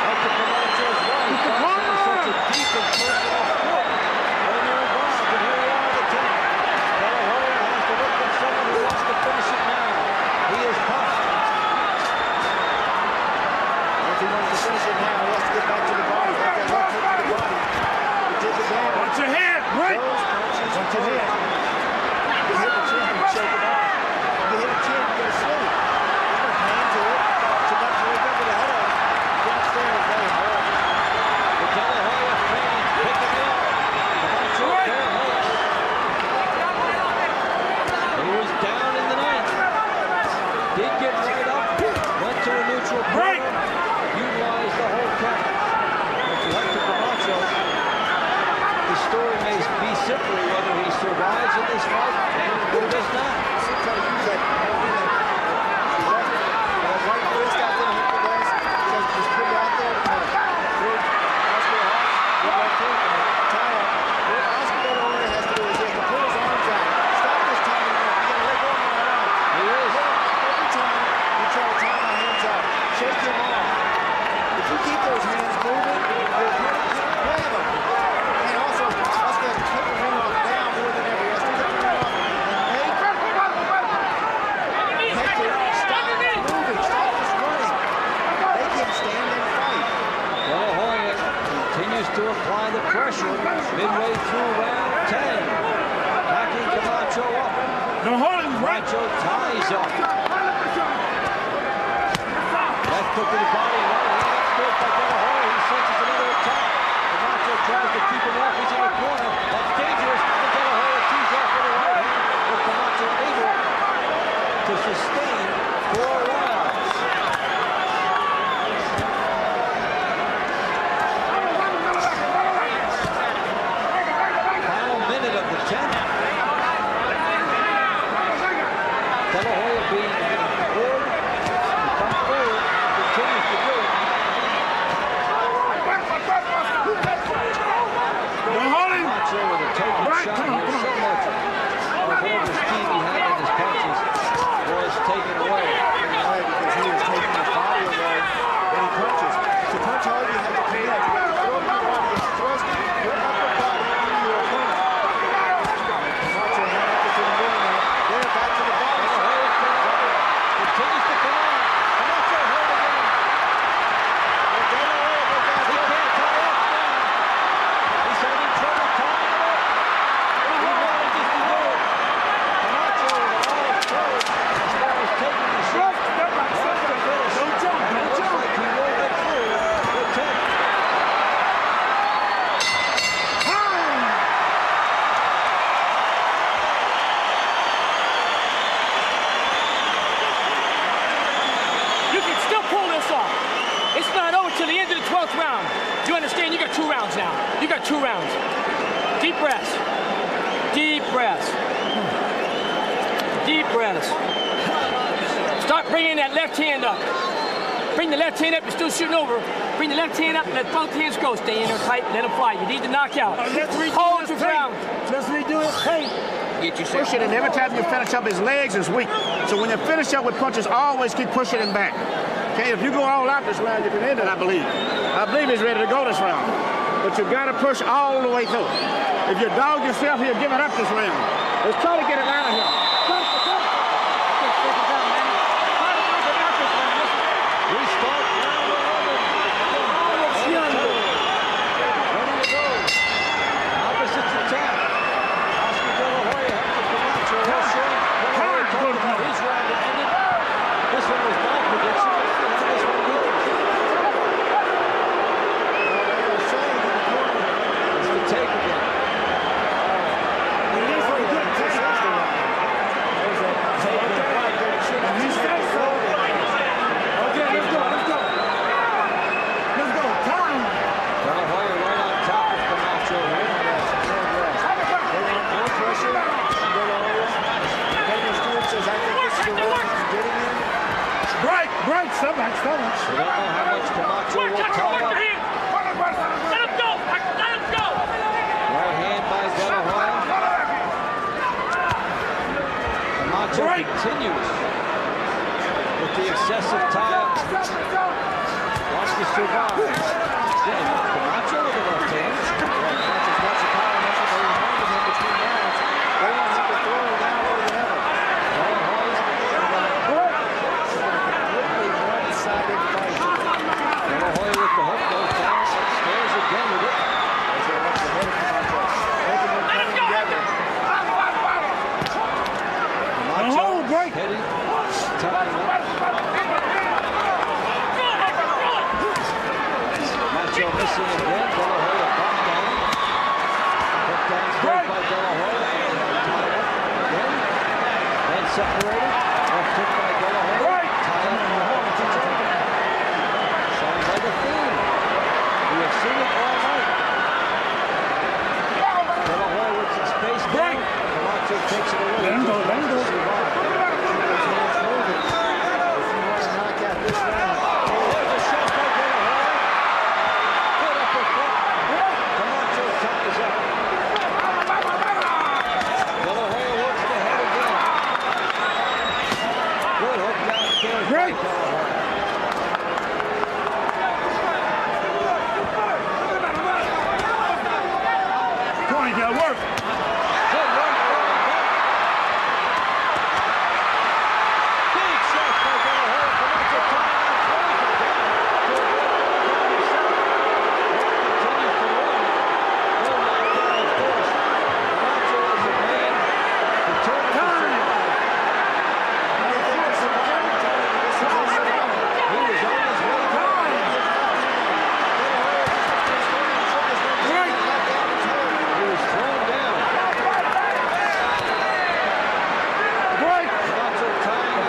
Hector Camacho's wife. Boxing is such a deep and personal sport. When you're involved, and here we are at the 10. De La Hoya has to look at someone who wants to finish it now. He is pumped. If he wants to finish it now, he has to get back to the body. Back that left hook to the body. He did the damage. Watch your head. Break. Those punches to the head. You hit the chin, you shake it off. You hit the chin, you go to sleep. There's no pain to it. So that's wake up with a headache. Downstairs, very hard. The De La Hoya fans picking it up. Camacho bear hugs. He was down in the 9th. Did get right up. Went to a neutral Break. corner. Utilized the whole count. But for Hector Camacho, the story may be simply whether he survives in this fight or does not. Try to use that right fist out there, Hector does. Says just put it out there. Throw Oscar off. Good left hook and tie up. What Oscar De La Hoya has to do is he has to pull his arms out. Stop this time. You gotta let go of my arm. He is. Every time you try to tie my hands out, shake him off. If you keep those hands moving, your opponent can't grab them. And also, Oscar has to put the ring down more than ever. He has to put the ring off and make Hector stop moving, stop this running. Make him stand and fight. De La Hoya continues to apply the pressure midway through round 10. Backing Camacho up. No holding. Break. Camacho ties up. Left hook to the body. Right hand upstairs by De La Hoya. He senses another attack. Camacho tries to keep him off. He's in the corner. That's dangerous. And De La Hoya tees off with a right hand. But Camacho able to sustain 4 rounds. rounds now. You got 2 rounds. Deep breaths. Deep breaths. Deep breaths. Start bringing that left hand up. Bring the left hand up. You're still shooting over. Bring the left hand up. Let both hands go. Stay in there tight. Let them fly. You need to knock out. Hold your ground. Let's redo it. Hey. Push it, and every time you finish up, his legs is weak. So when you finish up with punches, always keep pushing him back. Okay, if you go all out this round, you can end it, I believe. I believe he's ready to go this round. But you got to push all the way through. If you dog yourself, he'll give it up this round. Let's try to get it out of here. Restart round 11. Ready to go. Opposites attack. Oscar De La Hoya, Hector Camacho, all showing. De La Hoya talking about his round that ended. This one was my prediction. Let's see how this one goes. It's the take again. So much. We don't know how much Camacho will tie up. Let him go. Let him go. Right hand by De La Hoya. Camacho continues with the excessive tie-ups. Wants to survive. Again, Camacho with the left hand. Camacho's got some power muscle, but he's holding him between rounds. They want him to throw it now more than ever. De La Hoya's one-sided fight. De La Hoya with the hook goes down, stares again with it. As he lets the head of Camacho. Making them coming together. Camacho heading, tying up. Camacho missing again. De La Hoya back down. Put down straight by De La Hoya. Tied up again. Then separated. Left hook by De La Hoya. Tied up in the horn. Sounds like a theme. We have seen it all night. De La Hoya with some space down. Camacho takes it away. Let him go. Survive. His hands moving. If you want to knock out this round. There's a shot by De La Hoya. Good uppercut. Camacho ties up. De La Hoya works the head again. Good hook downstairs. Great. De La Hoya. Work. Good work. Big shot by De La Hoya. Camacho tying up. Throws it down. Continues to run. No knockdown, of course. Camacho is a man determined to survive. He was on his way. He was thrown down. Camacho tying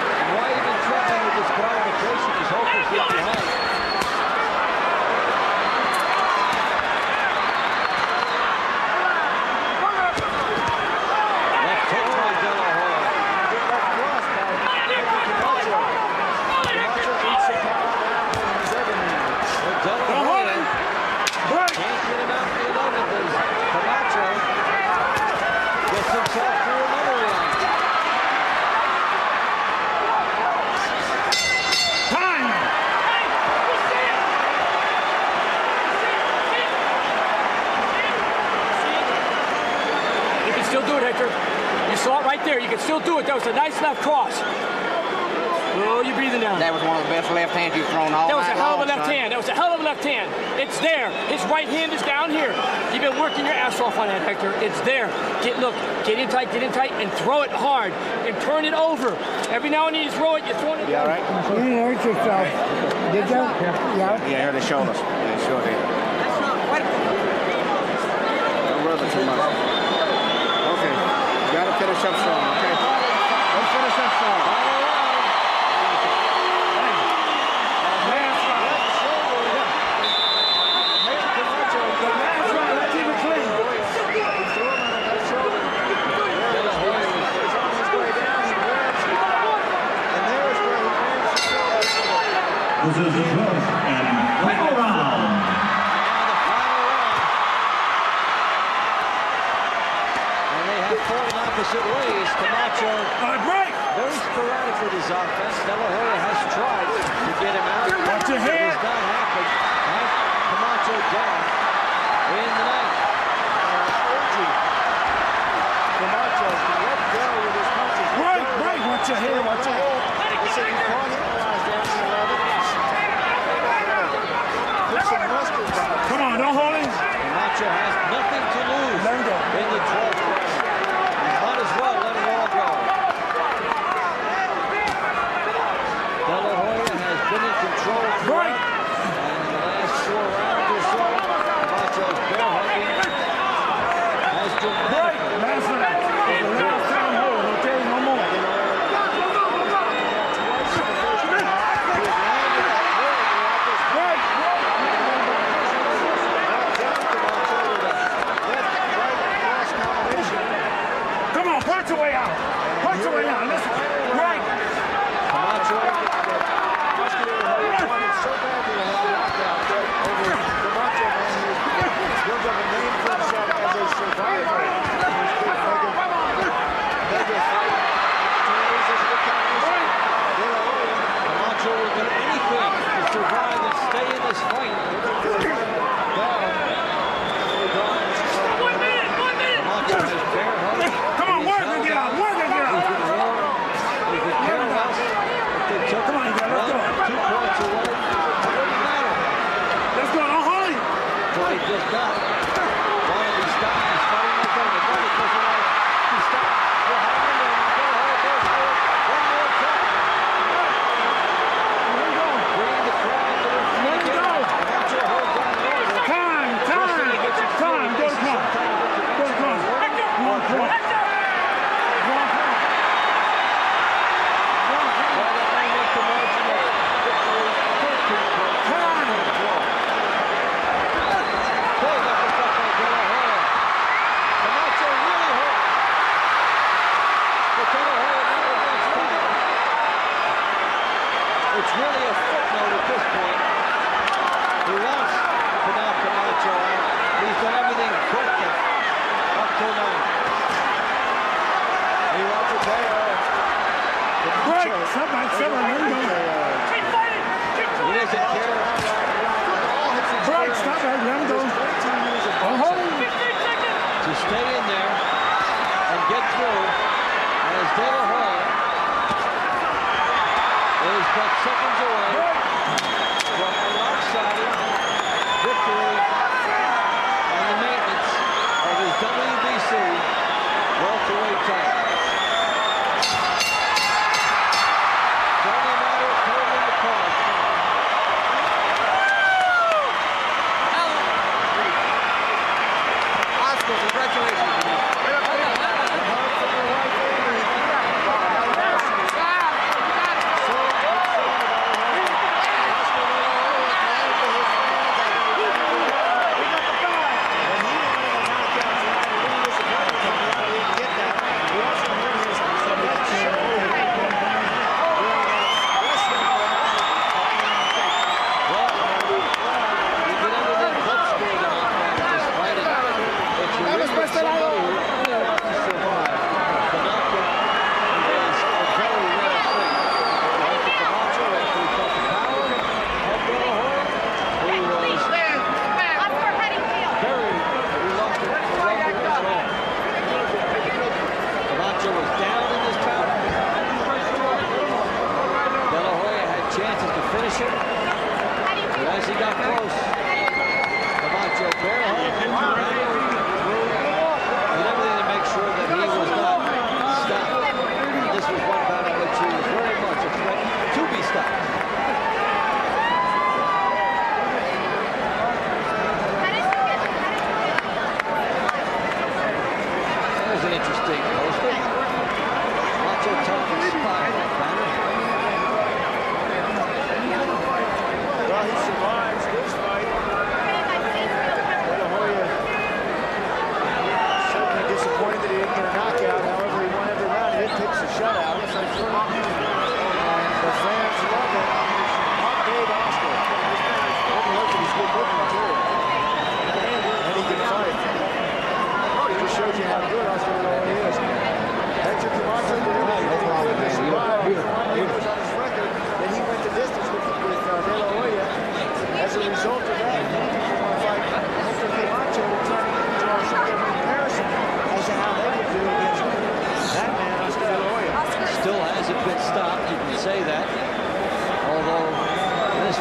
and why even trying with this provocation? He's hoping to get behind. Left hook by De La Hoya. Camacho eats the power now in his every man. But De La Hoya can't get him out in the 11th as Camacho gets himself through another round. You can still do it, Hector. You saw it right there. You can still do it. That was a nice left cross. Oh, you're breathing down. That was one of the best left hands you've thrown all That was a night hell of a long, left son. hand. That was a hell of a left hand. It's there. His right hand is down here. You've been working your ass off on that, Hector. It's there. Get in tight, and throw it hard, and turn it over. Every now and then you throw it, you're throwing it. You all right? You didn't hurt yourself. Did you? Yeah. Yeah, hurt his shoulders. Yeah, sure did. Don't rub it too much. Okay. You got to finish up strong, okay? Let's finish up strong. Left shot is the 12th and final round. And they have fallen opposite ways. Camacho very sporadic with his offense. De La Hoya has tried to get him out. Watch your head. It has not happened. Has Camacho down in the ninth. Urging Camacho to let go with his punches. Break. Watch your head. Watch your head. They said you can't analyze down to 11. Put some mustard on it. Come on, don't hold him. Camacho has nothing to lose Let him go. in the 12th round. He might as well let it all go. De La Hoya has been in control throughout. And in the last 4 rounds or so, Camacho's bear hugging has dramatically Last round. Last time hold. Okay, no more.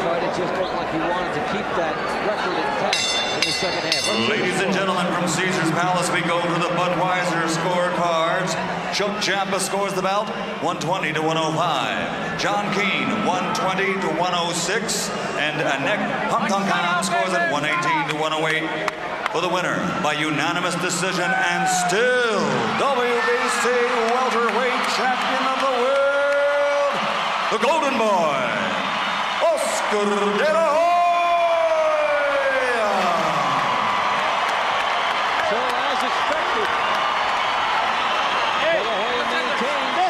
fight. It just looked like he wanted to keep that record intact in the second half. Ladies and gentlemen, from Caesar's Palace, we go to the Budweiser scorecards. Chuck Champa scores the bout 120 to 105. John Keane 120 to 106. And Anek Pangtongkan scores at 118 to 108 for the winner by unanimous decision and still WBC welterweight champion of the world, the Golden Boy, Oscar De La Hoya. So as expected, De La Hoya maintains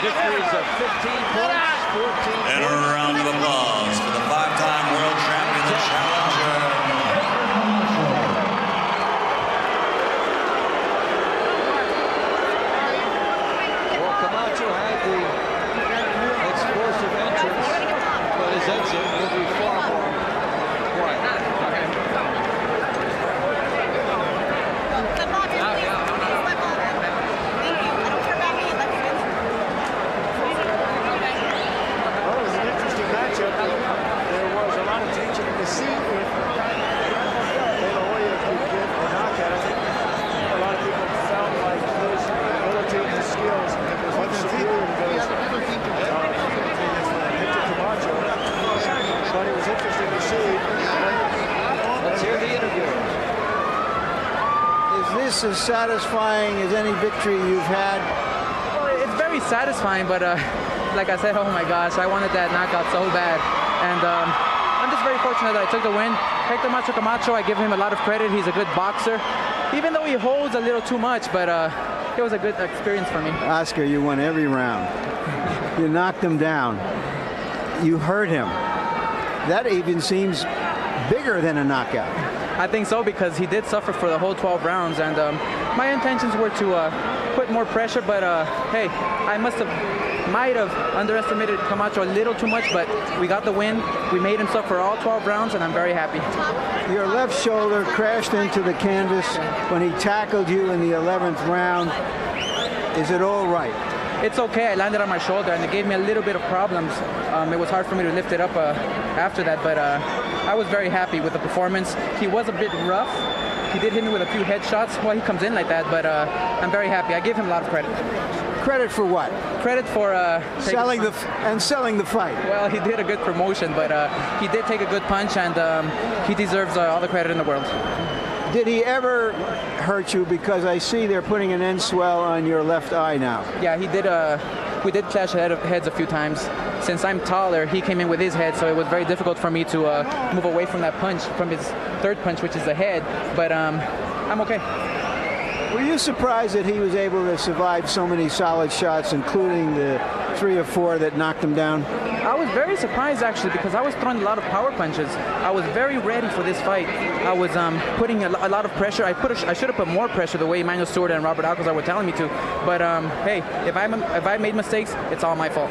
victories of 15 points, 14 And a round of applause for the five-time world champion, the challenger. Well, Camacho had the explosive entrance, but his exit will be far more quiet. Well, it was an interesting matchup. There was a lot of tension to see if De La Hoya could get a knockout. I think a lot of people felt like his military skills was much superior to those Hector Camacho. But it was interesting to see. Let's hear the interview. Is this as satisfying as any victory you've had? Well, it's very satisfying, but like I said, oh my gosh, I wanted that knockout so bad. And I'm just very fortunate that I took the win. Hector Macho Camacho, I give him a lot of credit. He's a good boxer, even though he holds a little too much, but it was a good experience for me. Oscar, you won every round. You knocked him down. You hurt him. That even seems bigger than a knockout. I think so, because he did suffer for the whole 12 rounds, and my intentions were to put more pressure, but hey, I might have underestimated Camacho a little too much, but we got the win. We made him suffer all 12 rounds, and I'm very happy. Your left shoulder crashed into the canvas when he tackled you in the 11th round. Is it all right? It's okay. I landed on my shoulder, and it gave me a little bit of problems. It was hard for me to lift it up after that, but I was very happy with the performance. He was a bit rough. He did hit me with a few headshots. Well, he comes in like that, but I'm very happy. I give him a lot of credit. Credit for what? Credit for selling the fight. Well, he did a good promotion, but he did take a good punch, and he deserves all the credit in the world. Did he ever hurt you? Because I see they're putting an end swell on your left eye now. Yeah, he did. We did clash heads a few times. Since I'm taller, he came in with his head, so it was very difficult for me to move away from that punch, from his third punch, which is the head. But I'm okay. Were you surprised that he was able to survive so many solid shots, including the 3 or 4 that knocked him down? I was very surprised, actually, because I was throwing a lot of power punches. I was very ready for this fight. I was putting a lot of pressure. I should have put more pressure the way Emmanuel Stewart and Robert Alcazar were telling me to. But hey, if I made mistakes, it's all my fault.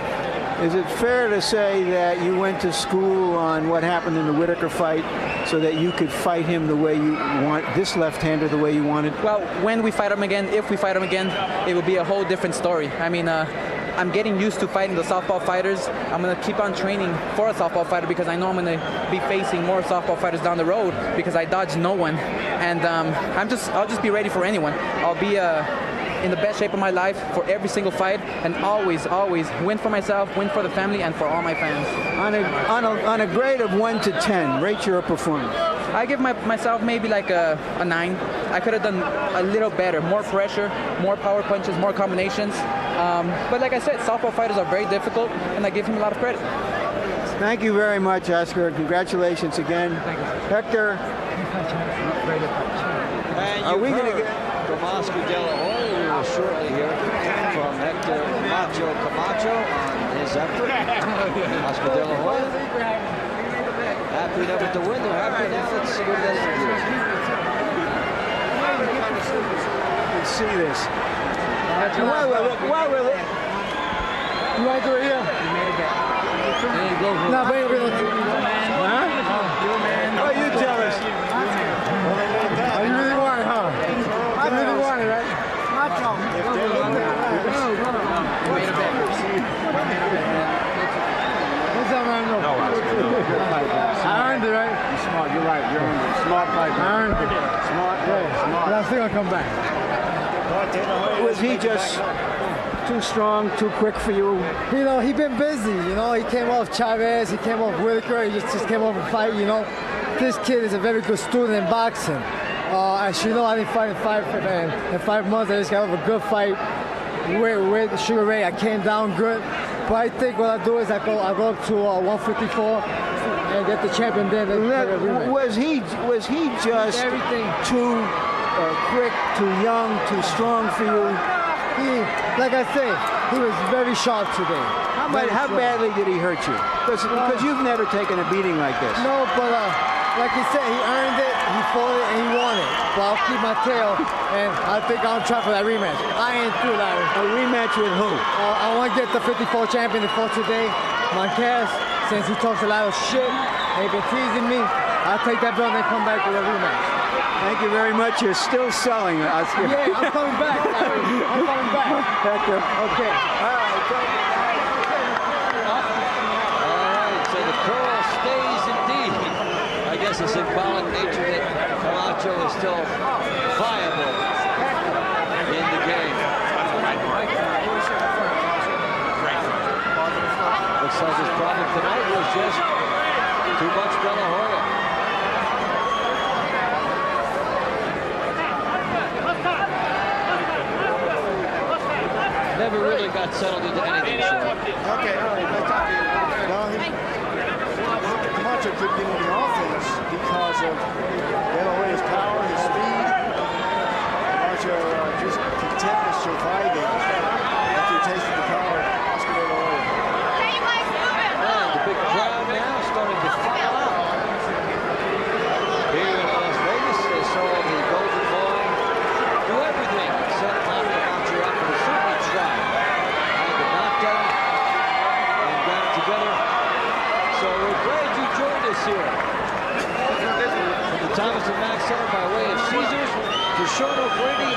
Is it fair to say that you went to school on what happened in the Whitaker fight so that you could fight him the way you want, this left-hander the way you wanted? Well, when we fight him again, if we fight him again, it will be a whole different story. I mean, I'm getting used to fighting the southpaw fighters. I'm going to keep on training for a southpaw fighter because I know I'm going to be facing more southpaw fighters down the road because I dodge no one. And I'll just be ready for anyone. I'll be in the best shape of my life for every single fight, and always win for myself, win for the family, and for all my fans. On a grade of 1 to 10, rate your performance. I give myself maybe like a 9. I could have done a little better, more pressure, more power punches, more combinations. But like I said, southpaw fighters are very difficult, and I give him a lot of credit. Thank you very much, Oscar. Congratulations again. Thank you. Hector. Are we going to get from Oscar De La Hoya? We will shortly hear from Hector Camacho on his effort. Oscar De La Hoya. Happy never to win. They're happy now. Let's see what that is. Let's see this. Why will it? You want to do it here? No, wait. Huh? Oh, you tell us. Oh, you really want it, huh? I really want it, right? Macho. What's up, man? No. Good fight, guys. I earned it, right? You're smart. You're right. You're earned it. Smart fight. I earned it. Smart. Yeah. Smart. But I'm still gonna come back. Was he just too strong, too quick for you? You know, he been busy. You know, he came off Chavez, he came off Whitaker, he just came off a fight. You know, this kid is a very good student in boxing. As you know, I didn't fight in 5 months. I just got off a good fight with Sugar Ray. I came down good. But I think what I do is I go up to 154 and get the champion then. Was he just too quick, too young, too strong for you? Like I say, he was very sharp today. How badly did he hurt you? Because you've never taken a beating like this. No, but like he said, he earned it, he fought it, and he won it. But I'll keep my tail, and I think I'll try for that rematch. I ain't through, Larry. A rematch with who? I want to get the 54 champion that fought today, Marquez, since he talks a lot of shit, and he been teasing me. I'll take that belt and then come back with a rematch. Thank you very much. You're still selling. Yeah, I'm coming back, Larry. I'm coming back. Hector. Okay. All right. So the curl stays indeed. I guess a symbolic nature that Camacho is still viable in the game. Looks like his problem tonight was just too much De La Hoya. Never really got settled into anything. Okay, all right, let's talk to you. No, Camacho couldn't get into the offense because of De La Hoya's power, his speed. Camacho just content with surviving after tasting the power of Oscar De La Hoya. And the big crowd now starting to file out. Here in Las Vegas, they saw the Golden Boy do everything except knock Camacho out, but he certainly tried. Had the knockdown and got it together. So we're glad you joined us here. From the Thomas and Mack Center by way of Caesars, for Sean O'Grady